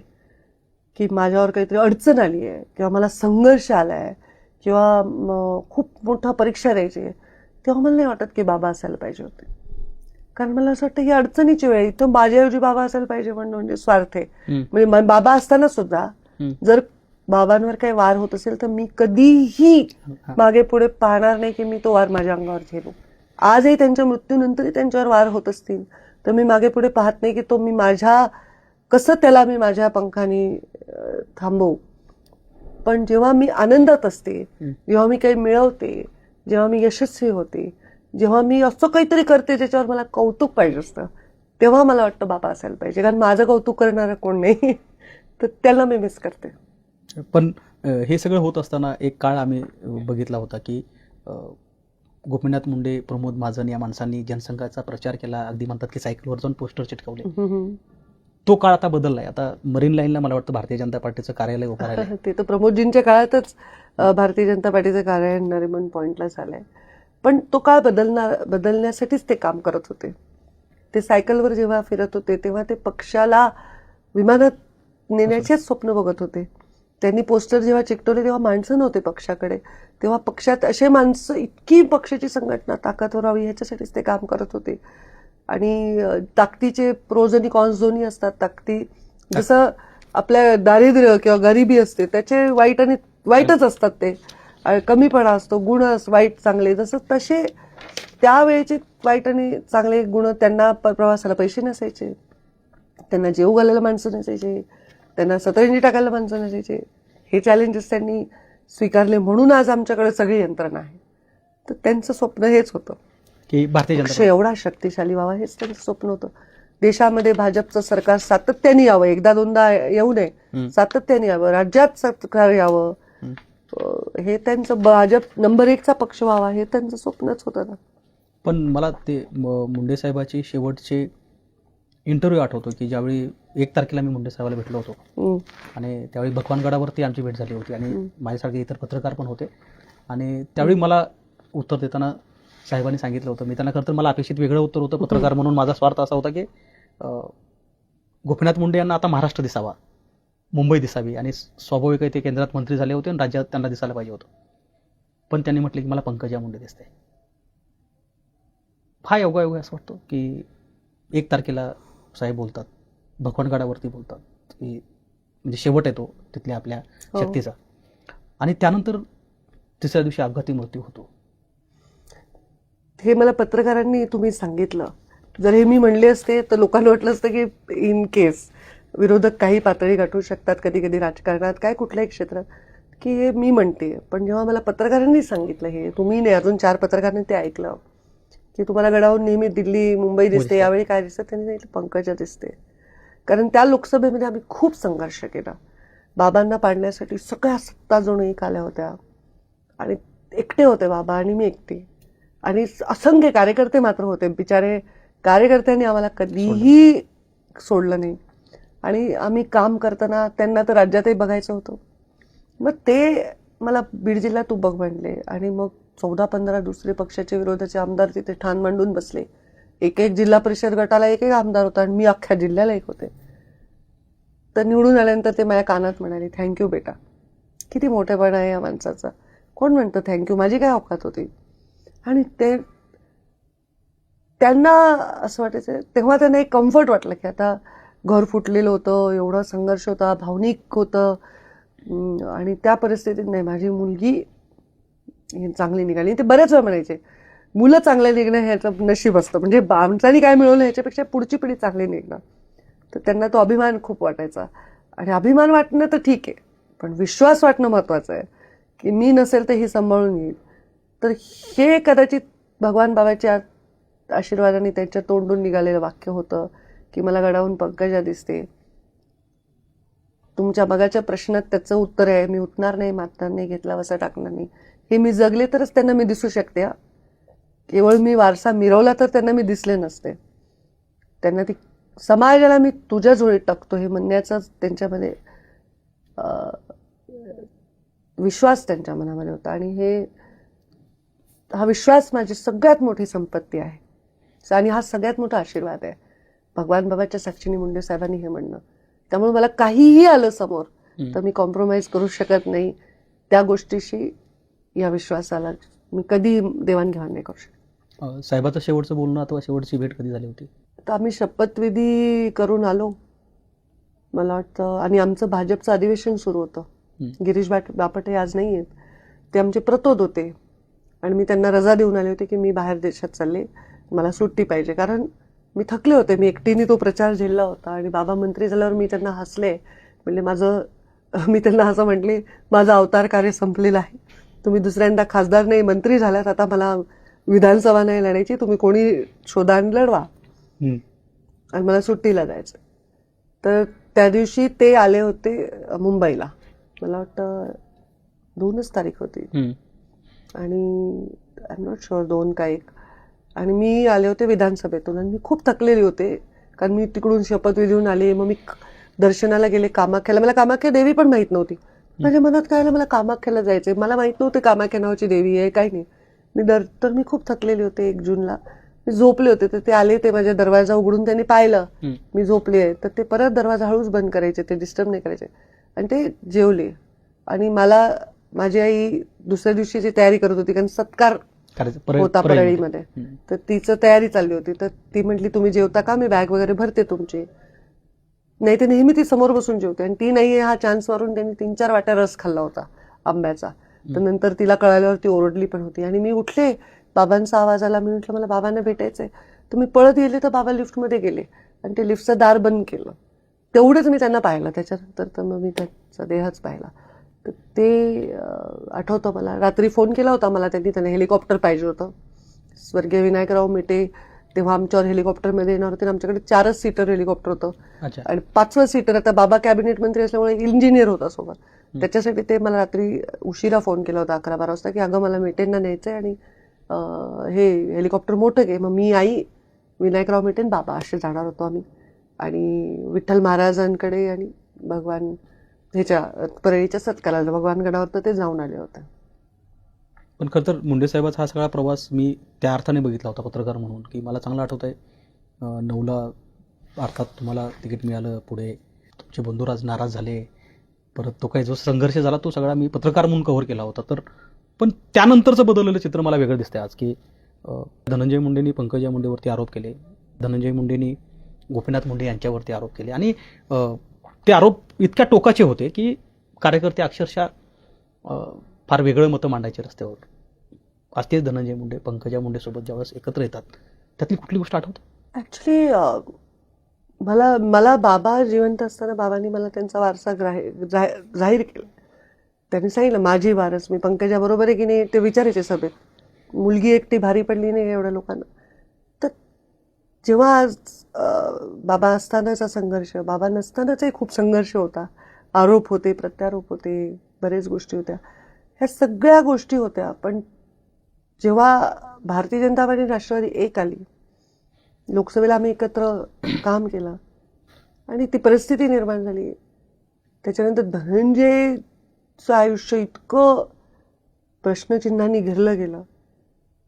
S1: की माझ्यावर काहीतरी अडचण आली आहे किंवा मला संघर्ष आलाय किंवा खूप मोठा परीक्षा द्यायची आहे, तेव्हा मला नाही वाटत की बाबा असायला पाहिजे होते. कारण मला असं वाटतं ही अडचणीची वेळ, इथं माझ्याऐवजी बाबा असायला पाहिजे म्हणणं म्हणजे स्वार्थ आहे. म्हणजे बाबा असताना सुद्धा जर बाबांवर काही वार होत असेल तर मी कधीही मागे पुढे पाहणार नाही की मी तो वार माझ्या अंगावर झेलू. आजही त्यांच्या मृत्यूनंतरही त्यांच्यावर वार होत असतील तर मी मागे पुढे पाहत नाही की तो मी कसं त्याला मी माझ्या पंखाने थांबवू. पण जेव्हा मी आनंदात असते, जेव्हा मी काही मिळवते, जेव्हा मी यशस्वी होते, जेव्हा मी असं काहीतरी करते ज्याच्यावर मला कौतुक पाहिजे असतं, तेव्हा मला वाटतं बाबा असायला पाहिजे. कारण माझं कौतुक करणारं कोण नाही, तर त्याला मी मिस करते.
S2: पण हे सगळं होत असताना एक काळ आम्ही बघितला होता की गोपीनाथ मुंडे, प्रमोद महाजन या माणसांनी जनसंघाचा प्रचार केला, अगदी म्हणतात की सायकलवर जाऊन पोस्टर चिटकवले. तो काळ आता बदललाय. आता मरीन लाईनला मला वाटतं भारतीय जनता पार्टीचं कार्यालय उभं राहिलं.
S1: ते तर प्रमोदजींच्या काळातच भारतीय जनता पार्टीचं कार्यालय नरिमन पॉइंटला झालंय. पण तो काळ बदलण्यासाठीच ते काम करत होते. ते सायकलवर जेव्हा फिरत होते तेव्हा ते पक्षाला विमानात नेण्याचेच स्वप्न बघत होते. त्यांनी पोस्टर जेव्हा चिकटवले तेव्हा माणसं नव्हते पक्षाकडे, तेव्हा पक्षात असे माणसं, इतकी पक्षाची संघटना ताकदवर व्हावी ह्याच्यासाठीच ते काम करत होते. आणि ताकदीचे प्रोज आणि कॉन्स दोन्ही असतात. ताकदी जसं आपल्या दारिद्र्य किंवा गरिबी असते त्याचे वाईट आणि वाईटच असतात, ते कमीपणा असतो, गुण वाईट चांगले, जसं तसे त्यावेळेचे वाईट आणि चांगले गुण. त्यांना प्रवासाला पैसे नसायचे, त्यांना जेव घालायला माणसं नसायचे, त्यांना सतरंजी टाकायला माणसं नसायचे. हे चॅलेंजेस त्यांनी स्वीकारले म्हणून आज आमच्याकडे सगळी यंत्रणा आहे. तर त्यांचं स्वप्न हेच होतं
S2: की भारतीय जनता
S1: पक्ष एवढा शक्तिशाली व्हावा, हेच त्यांचं स्वप्न होतं. देशामध्ये भाजपचं सरकार सातत्याने यावं, एकदा दोनदा येऊ नये, सातत्याने यावं, राज्यात सरकार यावं, हे त्यांचं भाजप नंबर 1चा पक्ष व्हावा, हे त्यांचं स्वप्नच होतं ना.
S2: पण मला ते मुंडे साहेबाची शेवटचे इंटरव्ह्यू आठवतो की ज्यावेळी 1 तारखेला मी मुंडे साहेबाला भेटलो होतो आणि त्यावेळी भगवानगडावरती आमची भेट झाली होती आणि माझ्यासारखे इतर पत्रकार पण होते. आणि त्यावेळी मला उत्तर देताना साहेबांनी सांगितलं होतं, मी त्यांना खरं तर मला अपेक्षित वेगळं उत्तर होतं पत्रकार म्हणून. माझा स्वार्थ असा होता की गोपीनाथ मुंडे यांना आता महाराष्ट्र दिसावा, मुंबई दिसावी, आणि स्वाभाविक आहे ते केंद्रात मंत्री झाले होते आणि राज्यात त्यांना दिसायला पाहिजे होतं. पण त्यांनी म्हटलं की मला पंकजा मुंडे दिसते. हा योगायोग असं वाटतं की 1 तारखेला साहेब बोलतात, भगवानगडावरती बोलतात की म्हणजे शेवट आहे तो तिथल्या आपल्या शक्तीचा, आणि त्यानंतर तिसऱ्या दिवशी अपघाती मृत्यू होतो.
S1: हे मला पत्रकारांनी तुम्ही सांगितलं. जर हे मी म्हणले असते तर लोकांना वाटलं असतं की इन केस, विरोधक काही पातळी गाठू शकतात कधी कधी राजकारणात, काय कुठल्याही क्षेत्रात, की हे मी म्हणते. पण जेव्हा मला पत्रकारांनी सांगितलं, हे तुम्ही नाही, अजून 4 पत्रकारांनी ते ऐकलं, की तुम्हाला गडावरून नेहमी दिल्ली मुंबई दिसते, यावेळी काय दिसतं, त्यांनी सांगितलं पंकजा दिसते. कारण त्या लोकसभेमध्ये आम्ही खूप संघर्ष केला. बाबांना पाडण्यासाठी सगळ्या सत्ता जणू एक आल्या होत्या आणि एकटे होते बाबा आणि मी एकटी, आणि असंख्य कार्यकर्ते मात्र होते. बिचारे कार्यकर्त्यांनी आम्हाला कधीही सोडलं नाही. आणि आम्ही काम करताना त्यांना तर राज्यातही बघायचं होतं. मग ते मला बीड जिल्हा तू बघ म्हणले, आणि मग 14-15 दुसरे पक्षाचे विरोधाचे आमदार तिथे ठाण मांडून बसले. एक जिल्हा परिषद गटाला एक आमदार होता आणि मी अख्ख्या जिल्ह्याला एक होते. तर निवडून आल्यानंतर ते माझ्या कानात म्हणाले, थँक्यू बेटा. किती मोठेपणा आहे या माणसाचा, कोण म्हणतं थँक्यू, माझी काय औकात होती. आणि ते त्यांना असं वाटायचं, तेव्हा त्यांना एक कम्फर्ट वाटलं की आता घर फुटलेलं होतं, एवढा संघर्ष होता, भावनिक होतं, आणि त्या परिस्थितीत नाही, माझी मुलगी चांगली निघाली. ते बऱ्याच वेळा म्हणायचे, मुलं चांगले निघणं ह्याचं नशीब असतं, म्हणजे माणसाने काय मिळवलं ह्याच्यापेक्षा पुढची पिढी चांगली निघणं. तर त्यांना तो अभिमान खूप वाटायचा. आणि अभिमान वाटणं तर ठीक आहे, पण विश्वास वाटणं महत्त्वाचं आहे, की मी नसेल तर ही सांभाळून येईल. तर हे कदाचित भगवान बाबाच्या आशीर्वादाने त्यांच्या तोंडून निघालेलं वाक्य होतं, की मला गडावून पंकजा दिसते. तुमच्या मगाच्या प्रश्नात त्याचं उत्तर आहे, मी उठणार नाही, मारणार नाही, घेतला वसा टाकणार नाही. हे मी जगले तरच त्यांना मी दिसू शकते. केवळ मी वारसा मिरवला तर त्यांना मी दिसले नसते. त्यांना ती समाजाला मी तुझ्या जोडीत टाकतो हे म्हणण्याचा त्यांच्यामध्ये विश्वास त्यांच्या मनामध्ये होता. आणि हा विश्वास माझी सगळ्यात मोठी संपत्ती आहे आणि हा सगळ्यात मोठा आशीर्वाद आहे भगवान बाबाच्या साक्षीने मुंडे साहेबांनी हे म्हणणं. त्यामुळे मला काहीही आलं समोर तर मी कॉम्प्रोमाइज करू शकत नाही त्या गोष्टीशी. या विश्वासाला मी कधी देवाणघेवाण नाही करू शकत.
S2: साहेबाचं शेवटचं बोलणं अथवा शेवटची भेट कधी झाली होती?
S1: तर आम्ही शपथविधी करून आलो मला वाटतं, आणि आमचं भाजपचं अधिवेशन सुरू होतं. गिरीश बापट हे आज नाही आहेत, ते आमचे प्रतोद होते. आणि मी त्यांना रजा देऊन आले होते की मी बाहेर देशात चालले, मला सुट्टी पाहिजे, कारण मी थकले होते. मी एकटीने तो प्रचार झेलला होता. आणि बाबा मंत्री झाल्यावर मी त्यांना हसले, म्हणजे मी त्यांना असं म्हटले, माझं अवतार कार्य संपलेलं आहे, तुम्ही दुसऱ्यांदा खासदार नाही मंत्री झाल्यात, आता मला विधानसभा नाही लढायची, तुम्ही कोणी शोधा आणि लढवा, आणि मला सुट्टीला जायचं. तर त्या दिवशी ते आले होते मुंबईला, मला वाटतं 2च तारीख होती, आणि आय एम नॉट शुअर 2 का 1. आणि मी आले होते विधानसभेतून, आणि मी खूप थकलेली होते, कारण मी तिकडून शपथविधीहून आले. मग मी दर्शनाला गेले कामाख्याला. मला कामाख्या देवी पण माहीत नव्हती. माझ्या मनात काय आलं, मला कामाख्याला जायचंय, मला माहीत नव्हते कामाख्या नावाची देवी आहे, काही नाही. तर मी खूप थकलेली होते. 1 जूनला मी झोपले होते, तर ते आले, ते माझ्या दरवाजा उघडून त्यांनी पाहिलं मी झोपली आहे, तर ते परत दरवाजा हळूच बंद करायचे, ते डिस्टर्ब नाही करायचे, आणि ते जेवले. आणि मला माझी आई दुसऱ्या दिवशीची तयारी करत होती, कारण सत्कार होता परळीमध्ये, तर तिचं तयारी चालली होती. तर ती म्हटली, तुम्ही जेवता का, मी बॅग वगैरे भरते तुमची. नाही तर नेहमी ती समोर बसून जेवते, आणि ती नाही, हा चान्स मारून त्यांनी 3-4 वाट्या रस खाल्ला होता आंब्याचा. तर नंतर तिला कळाल्यावर ती ओरडली पण होती. आणि मी उठले, बाबांचा आवाज आला, मी म्हटलं मला बाबांना भेटायचंय. तर मी पळत गेले, तर बाबा लिफ्टमध्ये गेले, आणि ते लिफ्टचं दार बंद केलं. तेवढंच मी त्यांना पाहिलं. त्याच्यानंतर तर मग मी त्यांचा देहच पाहिला. तर ते आठवतं मला. रात्री फोन केला होता मला त्यांना हेलिकॉप्टर पाहिजे होतं. स्वर्गीय विनायकराव मेटे तेव्हा आमच्यावर हेलिकॉप्टरमध्ये येणार होते. आमच्याकडे 4च सीटर हेलिकॉप्टर होतं, आणि 5वं सीटर, आता बाबा कॅबिनेट मंत्री असल्यामुळे इंजिनियर होता सोबत. त्याच्यासाठी ते मला रात्री उशिरा फोन केला होता 11-12 वाजता, की अगं मला मेटेंना न्यायचंय, आणि हे हेलिकॉप्टर मोठं घे. मग मी, आई, विनायकराव मेटेन, बाबा असे जाणार होतो आम्ही. आणि विठ्ठल महाराजांकडे आणि भगवान ह्याच्या परळीच्या सत्काराला भगवान गडावर तर ते जाऊन आले होते.
S2: पण खरं तर मुंडे साहेबाचा हा सगळा प्रवास मी त्या अर्थाने बघितला होता पत्रकार म्हणून, की मला चांगलं आठवत आहे 9ला अर्थात तुम्हाला तिकीट मिळालं, पुढे तुमचे बंधुराज नाराज झाले, परत तो काही जो संघर्ष झाला तो सगळा मी पत्रकार म्हणून कव्हर केला होता. तर पण त्यानंतरचं बदललेलं चित्र मला वेगळं दिसतंय आज, की धनंजय मुंडेंनी पंकजा मुंडेवरती आरोप केले, धनंजय मुंडेंनी गोपीनाथ मुंडे यांच्यावरती आरोप केले, आणि ते आरोप इतक्या टोकाचे होते की कार्यकर्ते अक्षरशः फार वेगळं मतं मांडायचे रस्त्यावर. आज तेच धनंजय मुंडे पंकजा मुंडे सोबत ज्यावेळेस एकत्र येतात, त्यातली कुठली गोष्ट आठवते?
S1: ॲक्च्युली मला बाबा जिवंत असताना बाबांनी मला त्यांचा वारसा जाहीर केला. त्यांनी सांगितलं माझी वारस. मी पंकजाबरोबर आहे की नाही ते विचारायचे सभेत. मुलगी एकटी भारी पडली नाही एवढ्या लोकांना. तर जेव्हा आज बाबा असतानाचा संघर्ष, बाबा नसतानाचाही खूप संघर्ष होता. आरोप होते, प्रत्यारोप होते, बरेच गोष्टी होत्या. ह्या सगळ्या गोष्टी होत्या. पण जेव्हा भारतीय जनता पार्टी राष्ट्रवादी एक आली, लोकसभेला आम्ही एकत्र काम केलं आणि ती परिस्थिती निर्माण झाली. त्याच्यानंतर धनंजयचं आयुष्य इतकं प्रश्नचिन्हांनी घेरलं गेलं,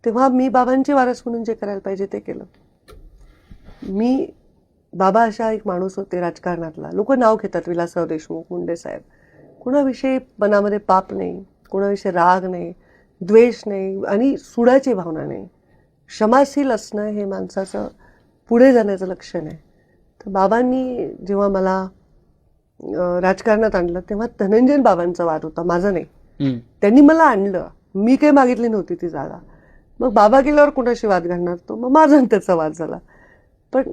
S1: तेव्हा मी बाबांची वारस म्हणून जे करायला पाहिजे ते केलं. बाबा अशा एक माणूस होते राजकारणातला. लोक नाव घेतात विलासराव देशमुख, मुंडे साहेब. कुणाविषयी मनामध्ये पाप नाही, कुणाविषयी राग नाही, द्वेष नाही आणि सुडाची भावना नाही. क्षमाशील असणं हे माणसाचं पुढे जाण्याचं लक्षण आहे. तर बाबांनी जेव्हा मला राजकारणात आणलं तेव्हा धनंजय बाबांचा वाद होता, माझा नाही. त्यांनी मला आणलं, मी काही मागितली नव्हती ती जागा. मग बाबा गेल्यावर कुणाशी वाद घालणार तो, मग माझा आणि त्याचा वाद झाला. पण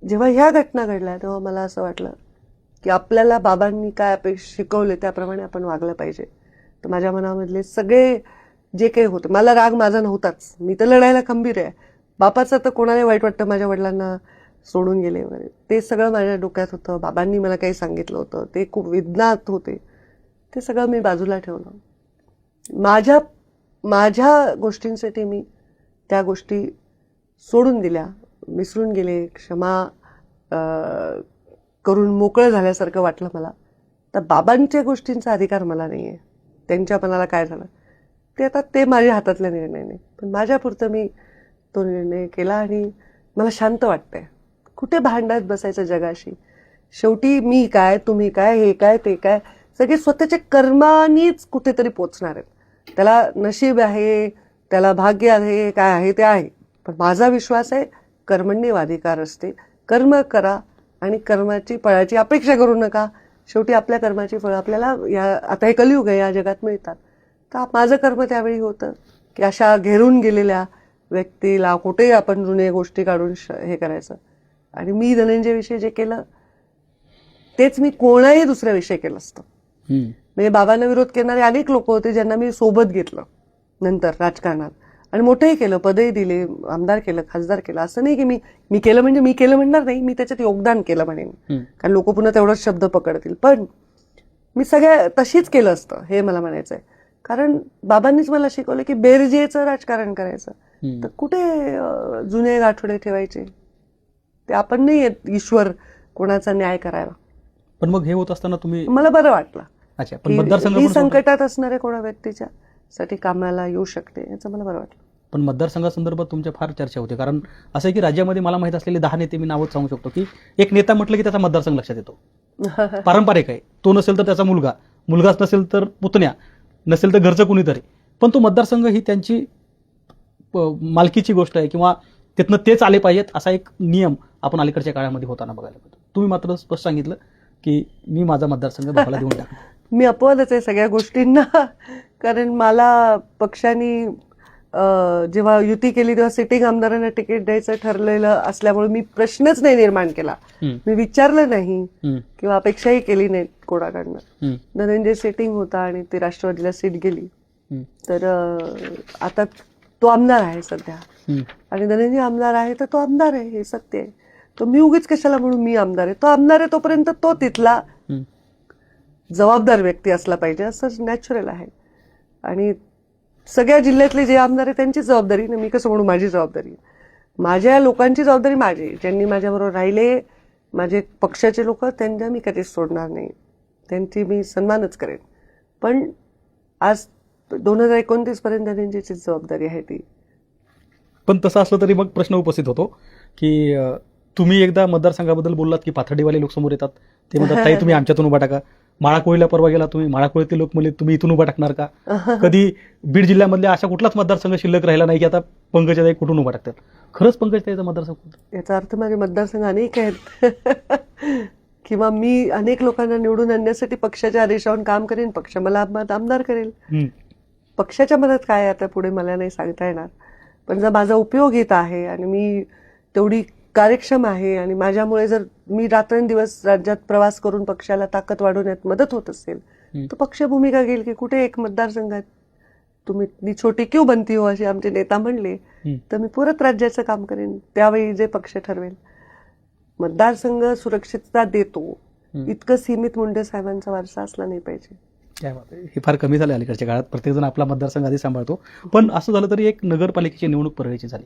S1: जेव्हा ह्या घटना घडल्या तेव्हा मला असं वाटलं की आपल्याला बाबांनी काय शिकवले त्याप्रमाणे आपण वागलं पाहिजे. तर माझ्या मनामधले सगळे जे काही होतं, मला राग माझा नव्हताच, मी तर लढायला खंबीर आहे. बापाचं तर कोणाला वाईट वाटतं माझ्या वडिलांना सोडून गेले वगैरे, ते सगळं माझ्या डोक्यात होतं. बाबांनी मला काही सांगितलं होतं, ते खूप विज्ञात होते, ते सगळं मी बाजूला ठेवलं. माझ्या गोष्टींसाठी मी त्या गोष्टी सोडून दिल्या, विसरून गेले, क्षमा करून मोकळं झाल्यासारखं वाटलं मला. तर बाबांच्या गोष्टींचा अधिकार मला नाही आहे. त्यांच्या मनाला काय झालं ते आता ते माझ्या हातातला निर्णय नाही. पण माझ्यापुरतं मी तो निर्णय केला आणि मला शांत वाटतंय. कुठे भांडत बसायचं जगाशी? शेवटी मी काय, तुम्ही काय, हे काय, ते काय, सगळे स्वतःच्या कर्मानीच कुठेतरी पोचणार आहेत. त्याला नशीब आहे, त्याला भाग्य आहे, काय आहे ते आहे. पण माझा विश्वास आहे कर्मण्येवाधिकार असते. कर्म करा आणि कर्माची फळाची अपेक्षा करू नका. शेवटी आपल्या कर्माची फळं आपल्याला आता हे कलियुग आहे, या जगात मिळतात. तर माझं कर्म त्यावेळी होतं की अशा घेरून गेलेल्या व्यक्तीला कुठेही आपण जुने गोष्टी काढून हे करायचं. आणि मी धनंजयविषयी जे केलं तेच मी कोणाही दुसऱ्याविषयी केलं असतं. म्हणजे बाबांना विरोध करणारे अनेक लोक होते ज्यांना मी सोबत घेतलं नंतर राजकारणात आणि मोठंही केलं, पदही दिले, आमदार केलं, खासदार केलं. असं नाही की मी केलं म्हणजे मी केलं म्हणणार नाही, मी त्याच्यात योगदान केलं म्हणेन, कारण लोक पुन्हा तेवढाच शब्द पकडतील. पण मी सगळ्या तशीच केलं असतं हे मला म्हणायचं आहे. कारण बाबांनीच मला शिकवलं की बेरजेचं राजकारण करायचं. तर कुठे जुने आठवडे ठेवायचे? ते आपण नाही येत ईश्वर कोणाचा न्याय करायला.
S2: पण मग हे होत असताना तुम्ही,
S1: मला बरं वाटलं
S2: अच्छा, पण मतदारसंघ
S1: मी संकटात असणाऱ्या कोणा व्यक्तीच्या साठी कामाला येऊ शकते, याचं मला बरं वाटलं.
S2: पण मतदारसंघासंदर्भात तुमच्या फार चर्चा होते. कारण असं आहे की राज्यामध्ये मला माहित असलेले 10 नेते मी नावच सांगू शकतो की एक नेता म्हटलं की त्याचा मतदारसंघ लक्षात येतो. पारंपरिक आहे. तो नसेल तर त्याचा मुलगा, मुलगाच नसेल तर पुतण्या, नसेल तर घरचं कुणीतरी. पण तो मतदारसंघ ही त्यांची मालकीची गोष्ट आहे किंवा तिथनं तेच आले पाहिजेत असा एक नियम आपण अलीकडच्या काळामध्ये होताना बघायला मिळतो. तुम्ही मात्र स्पष्ट सांगितलं की मी माझा मतदारसंघ बाबाला देऊन टाकतो.
S1: मी अपवादच आहे सगळ्या गोष्टींना. कारण मला पक्षांनी जेव्हा युती केली तेव्हा सिटिंग आमदारांना तिकीट द्यायचं ठरलेलं असल्यामुळे मी प्रश्नच नाही निर्माण केला. मी विचारलं नाही किंवा अपेक्षाही केली नाही कोणाकडनं. धनंजय सिटिंग होता आणि ते राष्ट्रवादीला सीट गेली. तर आता तो आमदार आहे सध्या आणि धनंजय आमदार आहे तर तो आमदार आहे, हे सत्य आहे. तो मी उगीच कशाला म्हणून मी आमदार आहे. तो आमदार आहे तोपर्यंत तो तिथला जबाबदार व्यक्ती असला पाहिजे, असं नॅचरल आहे. आणि सगळ्या जिल्ह्यातले जे आमदार आहे त्यांची जबाबदारी ना, मी कसं म्हणू माझी जबाबदारी, माझ्या लोकांची जबाबदारी माझी, ज्यांनी माझ्याबरोबर राहिले माझे पक्षाचे लोक, त्यांना मी कधीच सोडणार नाही, त्यांची मी सन्मानच करेन. पण आज 2029 पर्यंत त्यांची जबाबदारी आहे ती.
S2: पण तसं असलं तरी मग प्रश्न उपस्थित होतो की तुम्ही एकदा मतदारसंघाबद्दल बोललात की पाथर्डीवाले लोक समोर येतात, ते म्हणतात ताई तुम्ही आमच्यातून उभा टाका. माळाकोळीला परवा गेला तुम्ही, माळाकोळीतील लोक म्हणले तुम्ही इथून उभा टाकणार का? कधी बीड जिल्ह्यामधले अशा कुठलाच मतदारसंघ शिल्लक राहिला नाही की आता पंकजाताई कुठून उभा टाकतात. खरंच पंकजाताईचा मतदारसंघ,
S1: याचा अर्थ माझे मतदारसंघ अनेक आहेत किंवा मी अनेक लोकांना निवडून आणण्यासाठी पक्षाच्या आदेशावरून काम करेन, पक्ष मला आमदार करेल. पक्षाच्या मनात काय आता पुढे मला नाही सांगता येणार. पण जर माझा उपयोग येत आहे आणि मी तेवढी कार्यक्षम आहे आणि माझ्यामुळे जर मी रात्रंदिवस राज्यात प्रवास करून पक्षाला ताकद वाढवण्यात मदत होत असेल तर पक्ष भूमिका घेईल की कुठे एक मतदारसंघात तुम्ही इतनी छोटी क्यों बनती हो असे आमचे नेता म्हणले तर मी परत राज्याचं काम करेन त्यावेळी जे पक्ष ठरवेल. मतदारसंघ सुरक्षितता देतो इतकं सीमित मुंडे साहेबांचा वारसा असला नाही पाहिजे.
S2: काय बात आहे. हे फार कमी झालं अलीकडच्या काळात. प्रत्येकजण आपला मतदारसंघ आधी सांभाळतो. पण असं झालं तरी एक नगरपालिकेची निवडणूक परळीची झाली,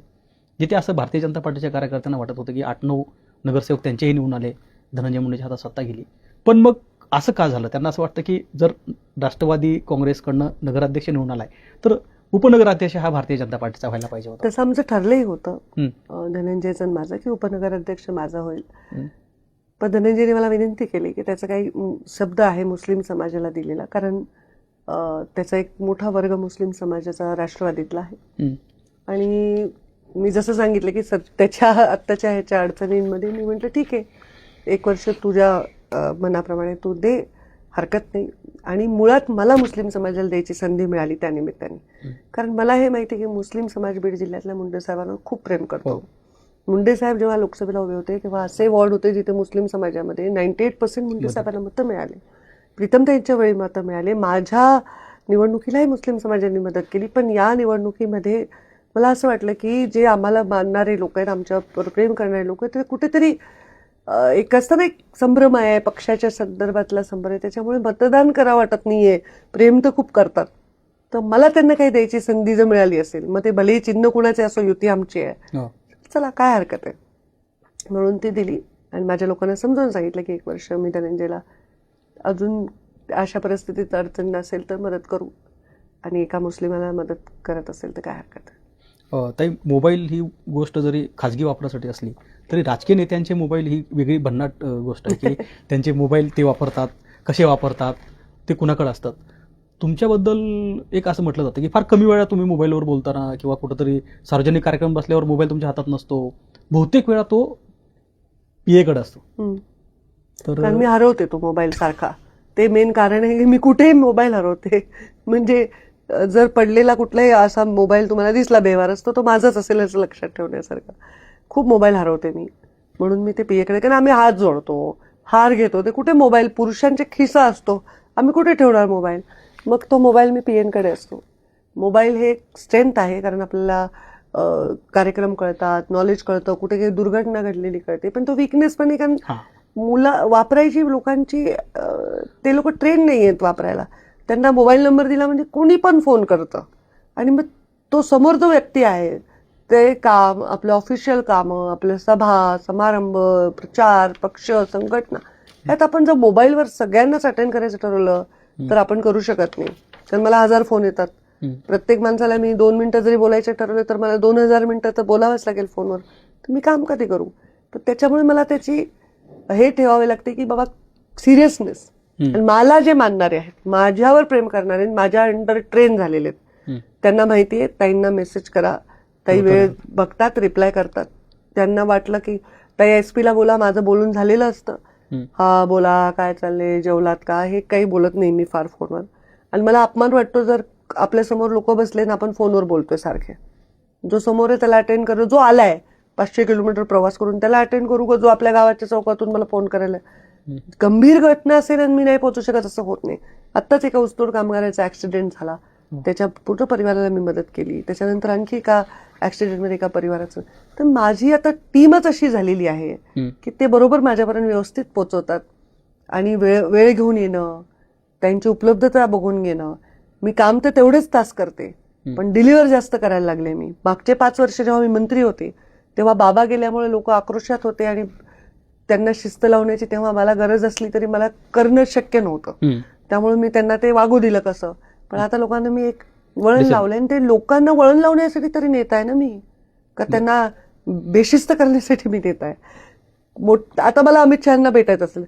S2: जिथे असं भारतीय जनता पार्टीच्या कार्यकर्त्यांना वाटत होतं की 8-9 नगरसेवक त्यांचेही निवडून आले, धनंजय मुंडेच्या हातात सत्ता गेली. पण मग असं का झालं? त्यांना असं वाटतं की जर राष्ट्रवादी काँग्रेसकडनं नगराध्यक्ष निवडून आलाय तर उपनगराध्यक्ष हा भारतीय जनता पार्टीचा व्हायला पाहिजे होता.
S1: तसं आमचं ठरलंही होतं धनंजयचं माझं की उपनगराध्यक्ष माझा होईल. पण धनंजयने मला विनंती केली की त्याचा काही शब्द आहे मुस्लिम समाजाला दिलेला, कारण त्याचा एक मोठा वर्ग मुस्लिम समाजाचा राष्ट्रवादीतला आहे. आणि मी जसं सांगितलं की त्याच्या आत्ताच्या ह्याच्या अडचणींमध्ये मी म्हटलं ठीक आहे 1 वर्ष तुझ्या मनाप्रमाणे तू दे, हरकत नाही. आणि मुळात मला मुस्लिम समाजाला द्यायची संधी मिळाली त्या निमित्ताने, कारण मला हे माहिती की मुस्लिम समाज बीड जिल्ह्यातल्या मुंडे साहेबांना खूप प्रेम करतो. मुंडे साहेब जेव्हा लोकसभेला उभे होते तेव्हा असे वॉर्ड होते जिथे मुस्लिम समाजामध्ये 98% मुंडे साहेबांना मतं मिळाले. प्रीतम त्यांच्या वेळी मतं मिळाले. माझ्या निवडणुकीलाही मुस्लिम समाजाने मदत केली. पण या निवडणुकीमध्ये मला असं वाटलं की जे आम्हाला मानणारे लोक आहेत, आमच्यावर प्रेम करणारे लोक आहेत, ते कुठेतरी एक असताना एक संभ्रम आहे, पक्षाच्या संदर्भातला संभ्रम आहे, त्याच्यामुळे मतदान करावं वाटत नाहीये. प्रेम तर खूप करतात. तर मला त्यांना काही द्यायची संधी जर मिळाली असेल, मग ते भलेही चिन्ह कुणाचे असो, युती आमची आहे, चला काय हरकत आहे म्हणून ती दिली. आणि माझ्या लोकांना समजावून सांगितलं की 1 वर्ष मी धनंजयला अजून अशा परिस्थितीत अडचण नसेल तर मदत करू, आणि एका मुस्लिमाला मदत करत असेल तर काय हरकत आहे.
S2: ताई, मोबाईल ही गोष्ट जरी खाजगी वापरासाठी असली तरी राजकीय नेत्यांचे मोबाईल ही वेगळी भन्नाट गोष्ट आहे की त्यांचे मोबाईल ते वापरतात, कसे वापरतात, ते कुणाकडे असतात. तुमच्याबद्दल एक असं म्हटलं जातं की फार कमी वेळा तुम्ही मोबाईलवर बोलताना किंवा कुठंतरी सार्वजनिक कार्यक्रम बसल्यावर मोबाईल तुमच्या हातात नसतो, बहुतेक वेळा तो पीएकडे असतो.
S1: तर मी हरवते तो मोबाईल सारखा. ते मेन कारण आहे की मी कुठेही मोबाईल हरवते. म्हणजे जर पडलेला कुठलाही असा मोबाईल तुम्हाला दिसला बेवार असतो तो माझाच असेल असं लक्षात ठेवण्यासारखं. खूप मोबाईल हरवते मी, म्हणून मी ते पीएकडे, कारण आम्ही हात जोडतो, हार घेतो, ते कुठे मोबाईल, पुरुषांचे खिसा असतो, आम्ही कुठे ठेवणार मोबाईल. मग तो मोबाईल मी पीएनकडे असतो. मोबाईल हे एक स्ट्रेंथ आहे, कारण आपल्याला कार्यक्रम कळतात, नॉलेज कळतं, कुठे काही दुर्घटना घडलेली कळते. पण तो वीकनेस पण आहे, कारण मुलं वापरायची लोकांची ते लोक ट्रेन नाही आहेत वापरायला. त्यांना मोबाईल नंबर दिला म्हणजे कोणी पण फोन करतं, आणि मग तो समोर जो व्यक्ती आहे ते काम, आपलं ऑफिशियल कामं, आपल्या सभा समारंभ, प्रचार, पक्ष, संघटना, यात आपण जर मोबाईलवर सगळ्यांनाच अटेंड करायचं ठरवलं तर आपण करू शकत नाही. कारण मला 1000 फोन येतात. प्रत्येक माणसाला मी 2 मिनिटं जरी बोलायचं ठरवलं तर मला 2000 मिनिटं तर बोलावंच लागेल फोनवर. तर मी काम कधी करू? तर त्याच्यामुळे मला त्याची हे ठेवावे लागते की बाबा सिरियसनेस. आणि मला जे मानणारे आहेत, माझ्यावर प्रेम करणारे, माझ्या अंडर ट्रेन झालेले आहेत, त्यांना माहिती आहे ताईंना मेसेज करा, ताई वेळ बघतात, रिप्लाय करतात. त्यांना वाटलं की ताई एसपीला बोला, माझं बोलून झालेलं असतं, हा बोला, काय चाललंय, जेवलात का, हे काही बोलत नाही मी फार फोनवर. आणि मला अपमान वाटतो जर आपल्यासमोर लोक बसले ना आपण फोनवर बोलतोय सारखे. जो समोर आहे त्याला अटेंड करू, जो आलाय 500 किलोमीटर प्रवास करून त्याला अटेंड करू का, जो आपल्या गावाच्या चौकातून मला फोन करायला. गंभीर घटना असेल आणि मी नाही पोहोचू शकत असं होत नाही. आत्ताच एका ऊसतोड कामगाराचा ऍक्सिडेंट झाला, त्याच्या पूर्ण परिवाराला मी मदत केली. त्याच्यानंतर आणखी एका ऍक्सिडेंटमध्ये एका परिवाराचं. तर माझी आता टीमच अशी झालेली आहे की ते बरोबर माझ्यापर्यंत व्यवस्थित पोहोचवतात. आणि वेळ घेऊन येणं, त्यांची उपलब्धता बघून घेणं. मी काम तर तेवढेच तास करते, पण डिलिव्हर जास्त करायला लागले मी. मागचे 5 वर्ष जेव्हा मी मंत्री होते तेव्हा बाबा गेल्यामुळे लोक आक्रोशात होते आणि त्यांना शिस्त लावण्याची तेव्हा मला गरज असली तरी मला करणं शक्य नव्हतं. त्यामुळे मी त्यांना ते वागू दिलं कसं. पण आता लोकांना मी एक वळण लावलंय, आणि ते लोकांना वळण लावण्यासाठी तरी नेत आहे ना मी, का त्यांना बेशिस्त करण्यासाठी मी देत आहे. आता मला अमित शहाना भेटायचं असेल,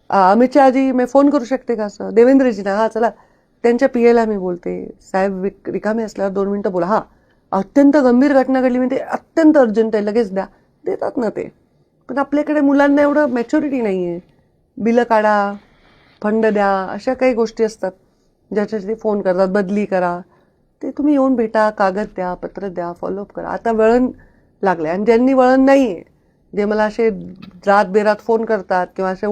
S1: अमित शहाजी मी फोन करू शकते का असं, देवेंद्रजीना, हा चला. त्यांच्या पीएला मी बोलते, साहेब रिकामे असल्यावर 2 मिनिटं बोला, हा अत्यंत गंभीर घटना घडली म्हणजे अत्यंत अर्जंट आहे, लगेच द्या, देतात ना ते. पण आपल्याकडे मुलांना एवढं मॅच्युरिटी नाहीये. बिलं काढा, फंड द्या, अशा काही गोष्टी असतात ज्याच्यासाठी फोन करतात, बदली करा. ते तुम्ही येऊन भेटा, कागद द्या, पत्र द्या, फॉलोअप करा. आता वळण लागलंय, आणि ज्यांनी वळण नाहीये जे मला असे रात बेरात फोन करतात किंवा असे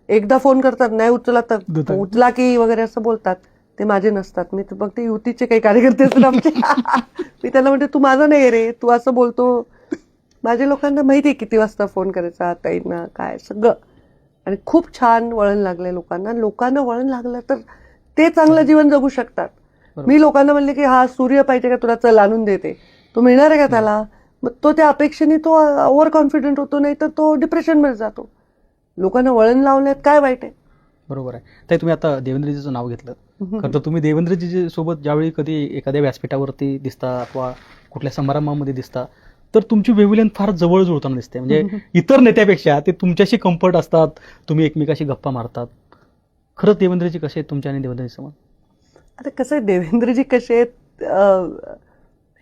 S1: एकदा फोन करतात, नाही उचला तर उचला की वगैरे असं बोलतात, ते माझे नसतात. मी तर बघते युतीचे काही कार्यकर्ते असतात आमचे. मी त्यांना म्हणते तू माझा नाही रे, तू असं बोलतो. माझ्या लोकांना माहिती आहे किती वाजता फोन करायचा, ताईंना काय सगळं. आणि खूप छान वळण लागलंय लोकांना. लोकांना वळण लागलं तर ते चांगलं जीवन जगू शकतात. मी लोकांना म्हणले की हा सूर्य पाहिजे का तुला, चल आणून देते, तो मिळणार आहे का त्याला? मग तो त्या अपेक्षेने तो ओव्हर कॉन्फिडंट होतो, नाही तर तो डिप्रेशनमध्ये जातो. लोकांना वळण लावण्यात काय वाईट आहे?
S2: बरोबर आहे. ताई, तुम्ही आता देवेंद्रजीचं नाव घेतलं, खरं तर तुम्ही देवेंद्रजी सोबत ज्यावेळी कधी एखाद्या व्यासपीठावरती दिसता अथवा कुठल्या समारंभामध्ये दिसता, तर तुमची वेव्हलेंथ फार जवळ जुळताना दिसते. म्हणजे इतर नेत्यापेक्षा ते तुमच्याशी कम्फर्ट असतात, तुम्ही एकमेकाशी गप्पा मारतात. खरंच देवेंद्रजी कसे आहेत तुमच्या आणि देवेंद्रजी समोर?
S1: आता कसं आहे, देवेंद्रजी कसे आहेत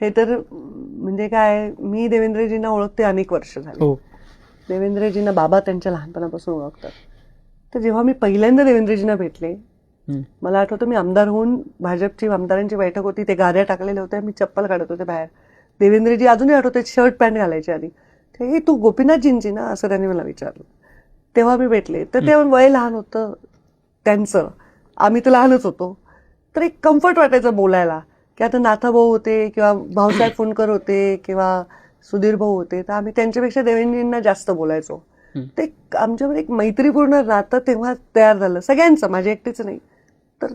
S1: हे तर म्हणजे काय, मी देवेंद्रजींना ओळखते अनेक वर्ष झाली.
S2: हो.
S1: देवेंद्रजींना बाबा त्यांच्या लहानपणापासून ओळखतात. तर जेव्हा मी पहिल्यांदा देवेंद्रजींना भेटले, मला आठवतं मी आमदार होऊन भाजपची आमदारांची बैठक होती, ते गाद्या टाकलेल्या होत्या, मी चप्पल काढत होते बाहेर. देवेंद्रजी अजूनही आठवते, शर्ट पॅन्ट घालायच्या आधी. हे तू गोपीनाथजींची ना, असं त्यांनी मला विचारलं. तेव्हा मी भेटले. तर तेव्हा वय लहान होतं त्यांचं, आम्ही तर लहानच होतो. तर एक कम्फर्ट वाटायचं बोलायला, की आता नाथाभाऊ होते किंवा भाऊसाहेब फुंडकर होते किंवा सुधीर भाऊ होते, तर आम्ही त्यांच्यापेक्षा देवेंद्रजींना जास्त बोलायचो. ते आमच्यामध्ये एक मैत्रीपूर्ण नातं तेव्हा तयार झालं सगळ्यांचं, माझ्या एकटीच नाही. तर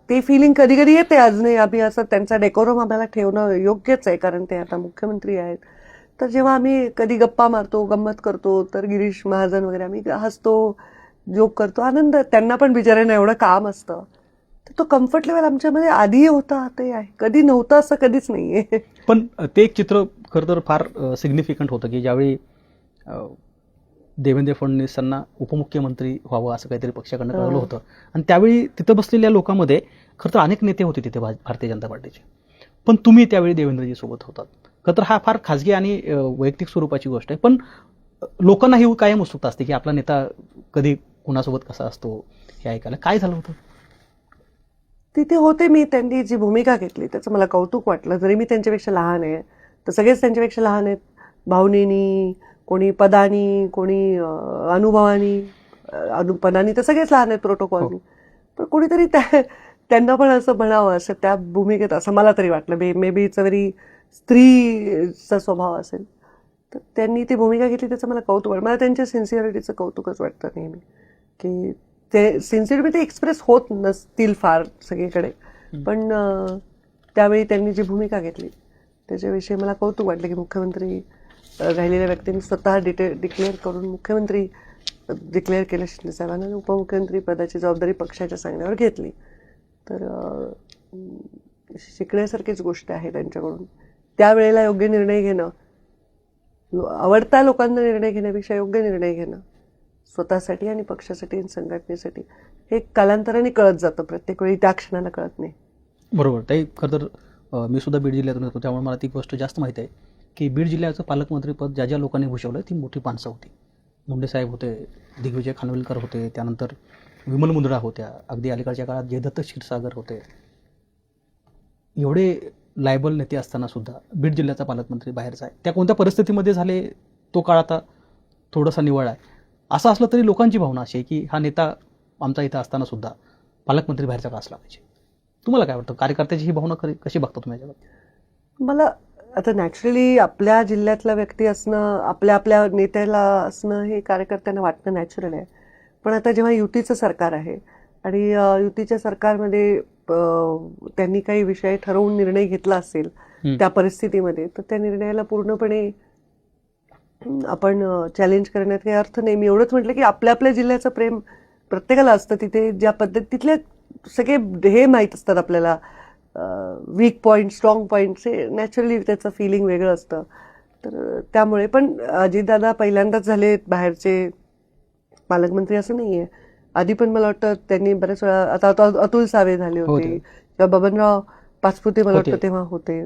S1: ते फिलिंग कधी कधी येते अजूनही. आम्ही असं त्यांचा डेकोरम आम्हाला ठेवणं योग्यच आहे, कारण ते आता मुख्यमंत्री आहेत. तर जेव्हा आम्ही कधी गप्पा मारतो, गंमत करतो, तर गिरीश महाजन वगैरे आम्ही हसतो, जोक करतो, आनंद. त्यांना पण बिचाऱ्यांना एवढं काम असतं. तर तो कम्फर्ट लेवल आमच्यामध्ये आधीही होता, ते आहे. कधी नव्हतं असं कधीच नाहीये.
S2: पण ते एक चित्र खरं तर फार सिग्निफिकंट होतं की ज्यावेळी देवेंद्र फडणवीसांना उपमुख्यमंत्री व्हावं असं काहीतरी पक्षाकडनं कळवलं होतं, आणि त्यावेळी तिथं बसलेल्या लोकांमध्ये खरं तर अनेक नेते होते तिथे भारतीय जनता पार्टीचे, पण तुम्ही त्यावेळी देवेंद्रजी सोबत होतात. खरं तर हा फार खाजगी आणि वैयक्तिक स्वरूपाची गोष्ट आहे, पण लोकांना ही कायम उत्सुकता असते की आपला नेता कधी कुणासोबत कसा असतो हे ऐकायला. काय झालं होतं
S1: तिथे? होते मी, त्यांनी जी भूमिका घेतली त्याचं मला कौतुक वाटलं. जरी मी त्यांच्यापेक्षा लहान आहे, तर सगळेच त्यांच्यापेक्षा लहान आहेत. भावनेनी, कोणी पदानी, कोणी अनुभवानी. पदानी तर सगळेच लहान आहेत प्रोटोकॉलनी. पण कोणीतरी त्यांना पण असं म्हणावं, असं त्या भूमिकेत, असं मला तरी वाटलं. May be it's a very स्त्रीचा स्वभाव असेल. तर त्यांनी ती भूमिका घेतली, त्याचं मला कौतुक वाटतं. मला त्यांच्या सिन्सिअरिटीचं कौतुकच वाटतं नेहमी, की ते सिन्सिअरिटी एक्सप्रेस होत नसतील फार सगळीकडे, पण त्यावेळी त्यांनी जी भूमिका घेतली त्याच्याविषयी मला कौतुक वाटलं, की मुख्यमंत्री राहिलेल्या व्यक्तींनी स्वतः डिक्लेअर करून मुख्यमंत्री डिक्लेअर केलं शिंदे साहेबांना, आणि उपमुख्यमंत्री पदाची जबाबदारी पक्षाच्या सांगण्यावर घेतली. तर शिकण्यासारखीच गोष्ट आहे त्यांच्याकडून. त्यावेळेला योग्य निर्णय घेणं, आवडता लोकांना निर्णय घेण्यापेक्षा योग्य निर्णय घेणं स्वतःसाठी आणि पक्षासाठी आणि संघटनेसाठी, हे कालांतराने कळत जातं, प्रत्येक वेळी त्या क्षणाला कळत नाही.
S2: बरोबर. ताई, खरं तर मी सुद्धा बीड जिल्ह्यातून येतो, त्यामुळे मला ती गोष्ट जास्त माहिती आहे की बीड जिल्ह्याचं पालकमंत्रीपद ज्या ज्या लोकांनी भूषवलं ती मोठी माणसं होती. मुंडे साहेब होते, दिग्विजय खानविलकर होते, त्यानंतर विमल मुंदडा होत्या, अगदी अलीकडच्या काळात जयदत्त क्षीरसागर होते. एवढे लायबल नेते असताना सुद्धा बीड जिल्ह्याचा पालकमंत्री बाहेरचा आहे. त्या कोणत्या परिस्थितीमध्ये झाले तो काळ आता थोडासा निवळ आहे. असं असलं तरी लोकांची भावना अशी आहे की हा नेता आमचा इथं असताना सुद्धा पालकमंत्री बाहेरचा का असला पाहिजे. तुम्हाला काय वाटतं, कार्यकर्त्याची ही भावना कशी बघता तुम्ही याच्यावर?
S1: मला आता नॅचरली आपल्या जिल्ह्यातला व्यक्ती असणं, आपल्या नेत्याला असणं, हे कार्यकर्त्यांना वाटणं नॅचरल आहे. पण आता जेव्हा युतीचं सरकार आहे आणि युतीच्या सरकारमध्ये त्यांनी काही विषय ठरवून निर्णय घेतला असेल त्या परिस्थितीमध्ये, तर त्या निर्णयाला पूर्णपणे आपण चॅलेंज करण्यात काही अर्थ नाही. मी एवढंच म्हटलं की आपल्या जिल्ह्याचं प्रेम प्रत्येकाला असतं. तिथे ज्या पद्धतीतले सगळे हे माहीत असतात आपल्याला, वीक पॉईंट, स्ट्रॉंग पॉईंट्स, हे नॅचरली त्याचं फिलिंग वेगळं असतं. तर त्यामुळे पण अजितदादा पहिल्यांदाच झाले बाहेरचे पालकमंत्री असं नाही आहे. आधी पण मला वाटतं त्यांनी बऱ्याच वेळा, आता अतुल सावे झाले होते किंवा बबनराव पाचपुते मला वाटतं तेव्हा होते.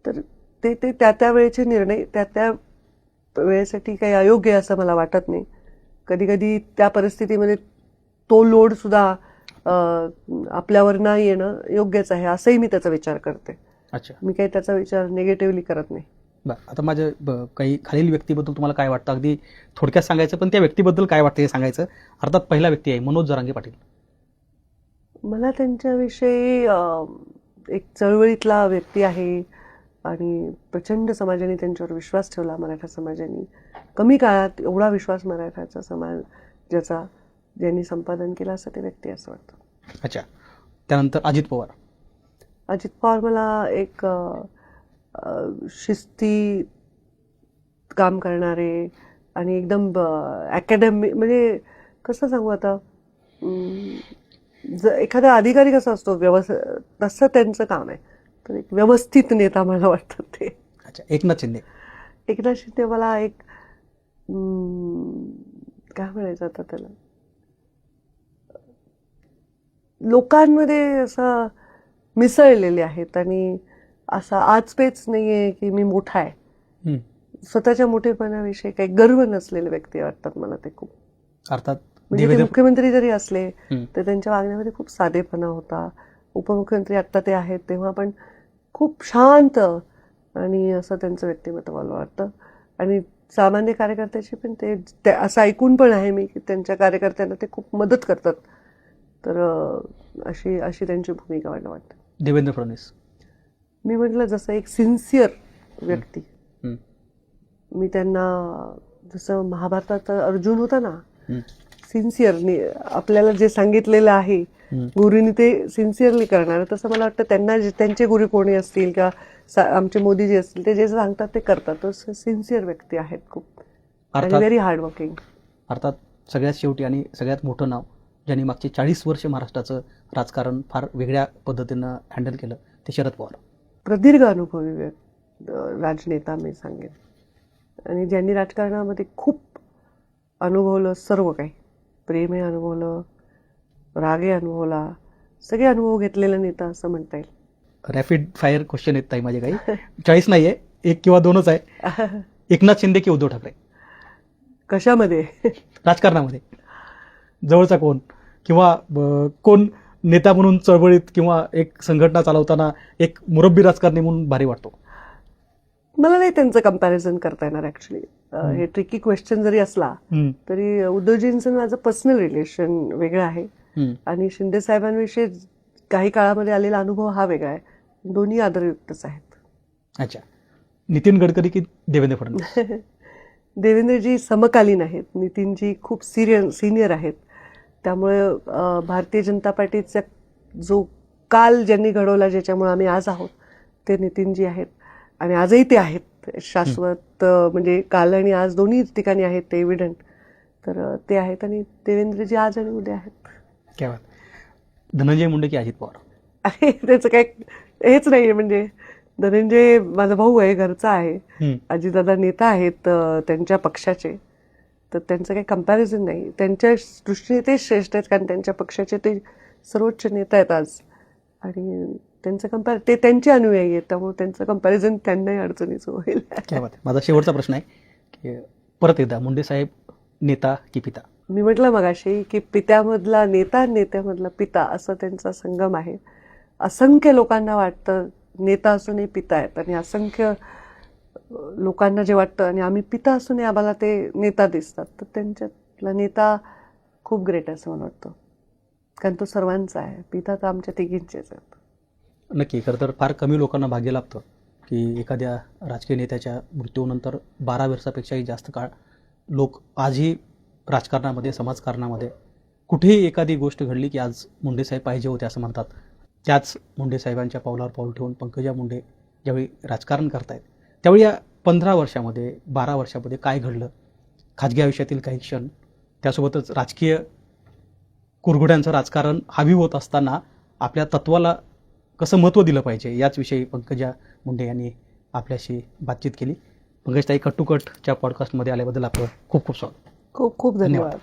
S1: तर ते त्या वेळेचे निर्णय त्या वेळेसाठी काही अयोग्य असं मला वाटत नाही. कधी कधी त्या परिस्थितीमध्ये तो लोड सुद्धा आपल्यावर नाही येणं योग्यच आहे, असंही मी त्याचा विचार करते.
S2: अच्छा.
S1: मी काही त्याचा विचार निगेटिव्हली करत नाही.
S2: बरं, आता माझ्या काही खालील व्यक्तीबद्दल तुम्हाला काय वाटतं, अगदी थोडक्यात सांगायचं, पण त्या व्यक्तीबद्दल काय वाटतं हे सांगायचं. अर्थात पहिला व्यक्ती आहे मनोज जरांगे पाटील.
S1: मला त्यांच्याविषयी एक चळवळीतला व्यक्ती आहे आणि प्रचंड समाजाने त्यांच्यावर विश्वास ठेवला. मराठा समाजाने कमी काळात एवढा विश्वास मराठाचा समाजाचा ज्यांनी संपादन केलं असं ते व्यक्ती असं वाटतं.
S2: अच्छा, त्यानंतर अजित पवार.
S1: अजित पवार मला एक शिस्ती काम करणारे आणि एकदम अकॅडमी, म्हणजे कसं सांगू आता, एखादा अधिकारी कसा असतो तसं त्यांचं काम आहे. तर एक व्यवस्थित नेता मला वाटतं ते.
S2: अच्छा, एकनाथ शिंदे.
S1: एकनाथ शिंदे मला एक काय म्हणायचं आता त्याला, लोकांमध्ये असं मिसळलेले आहेत आणि असा आजपेच नाही आहे की मी मोठा आहे. स्वतःच्या मोठेपणाविषयी काही गर्व नसलेले व्यक्ती वाटतात मला ते खूप.
S2: अर्थात
S1: म्हणजे ते मुख्यमंत्री जरी असले तर त्यांच्या वागण्यामध्ये खूप साधेपणा होता. उपमुख्यमंत्री आत्ता ते आहेत तेव्हा पण खूप शांत आणि असं त्यांचं व्यक्तिमत्व मला वाटतं. आणि सामान्य कार्यकर्त्याची पण ते असं ऐकून पण आहे मी की त्यांच्या कार्यकर्त्यांना ते खूप मदत करतात. तर अशी त्यांची भूमिका मला वाटते.
S2: देवेंद्र फडणवीस.
S1: मी म्हटलं जसं एक सिन्सिअर व्यक्ती. मी त्यांना, जसं महाभारतात अर्जुन होता ना, सिन्सिअरनी आपल्याला जे सांगितलेलं आहे गुरुनी ते सिन्सिअरली करणार, तसं मला वाटतं त्यांना त्यांचे गुरु कोणी असतील किंवा आमचे मोदी जे असतील ते जे सांगतात ते करतात. तर सिन्सिअर व्यक्ती आहेत खूप आणि व्हेरी हार्डवर्किंग.
S2: अर्थात सगळ्यात शेवटी आणि सगळ्यात मोठं नाव ज्यांनी मागचे 40 वर्ष महाराष्ट्राचं राजकारण फार वेगळ्या पद्धतीनं हँडल केलं ते शरद पवार.
S1: प्रदीर्घ अनुभवी राजनेता मी सांगेन आणि ज्यांनी राजकारणामध्ये खूप अनुभवलं सर्व काही. प्रेमही अनुभवलं, रागही अनुभवला, सगळे अनुभव घेतलेला नेता असं म्हणता येईल.
S2: रॅपिड फायर क्वेश्चन येत आहे माझे, काही चॉईस नाही आहे, एक किंवा दोनच आहे. एकनाथ शिंदे की उद्धव ठाकरे?
S1: कशामध्ये?
S2: राजकारणामध्ये जवळचा कोण, किंवा कोण नेता म्हणून चळवळीत किंवा एक संघटना चालवताना एक मुरब्बी राजकारणी म्हणून भारी वाटतो?
S1: मला नाही त्यांचं कंपॅरिझन करता येणार ॲक्च्युली. हे ट्रिकी क्वेश्चन जरी असला तरी उद्धवजींचं माझं पर्सनल रिलेशन वेगळं आहे आणि शिंदे साहेबांविषयी काही काळामध्ये आलेला अनुभव हा वेगळा आहे. दोन्ही आदरयुक्तच आहेत. अच्छा,
S2: नितीन गडकरी की देवेंद्र फडणवीस?
S1: देवेंद्रजी समकालीन आहेत, नितीनजी खूप सिनियर आहेत. त्यामुळे भारतीय जनता पार्टीचा जो काल ज्यांनी घडवला, ज्याच्यामुळे आम्ही आज आहोत, ते नितीनजी आहेत आणि आजही ते आहेत शाश्वत. म्हणजे काल आणि आज दोन्ही ठिकाणी आहेत ते एव्हिडंट. तर ते आहेत आणि देवेंद्रजी आज आणि उद्या आहेत.
S2: काय बात. धनंजय मुंडे की अजित पवार?
S1: अरे त्याचं काय हेच नाही आहे. म्हणजे धनंजय माझा भाऊ आहे, घरचा आहे. अजितदादा नेता आहेत त्यांच्या पक्षाचे, तर त्यांचं काही कंपॅरिझन नाही. त्यांच्या दृष्टीने ते श्रेष्ठ आहेत कारण त्यांच्या पक्षाचे ते सर्वोच्च नेता आहेत आज आणि त्यांचं ते त्यांचे अनुयायी आहेत, त्यामुळे त्यांचं कंपॅरिझन त्यांनाही अडचणीचं होईल.
S2: माझा शेवटचा प्रश्न आहे की परत एकदा मुंडे साहेब नेता की पिता?
S1: मी म्हटलं मगाशी की पित्यामधला नेता, नेत्यामधला पिता असं त्यांचा संगम आहे. असंख्य लोकांना वाटतं नेता असूनही पिता आहेत आणि असंख्य लोकांना जे वाटतं आणि आम्ही पिता असूनही आम्हाला ते नेता दिसतात, तर त्यांच्यातला नेता खूप ग्रेट आहे असं मला वाटतं कारण तो सर्वांचा आहे. पिता तर आमच्या तिघींचेच आहेत.
S2: नक्की. खरं तर फार कमी लोकांना भाग्य लाभतं की एखाद्या राजकीय नेत्याच्या मृत्यूनंतर 12 वर्षापेक्षाही जास्त काळ लोक आजही राजकारणामध्ये, समाजकारणामध्ये कुठेही एखादी गोष्ट घडली की आज मुंडे साहेब पाहिजे होते असं म्हणतात. त्याच मुंडे साहेबांच्या पावलावर पाऊल ठेवून पंकजा मुंडे ज्यावेळी राजकारण करतायत त्यावेळी या 15 वर्षामध्ये, 12 वर्षामध्ये काय घडलं, खाजगी आयुष्यातील काही क्षण, त्यासोबतच राजकीय कुरघोड्यांचं राजकारण हावी होत असताना आपल्या तत्वाला कसं महत्त्व दिलं पाहिजे याचविषयी पंकजा मुंडे यांनी आपल्याशी बातचीत केली. पंकजताई, कट टू कटच्या पॉडकास्टमध्ये आल्याबद्दल आपलं खूप खूप स्वागत.
S1: खूप खूप धन्यवाद.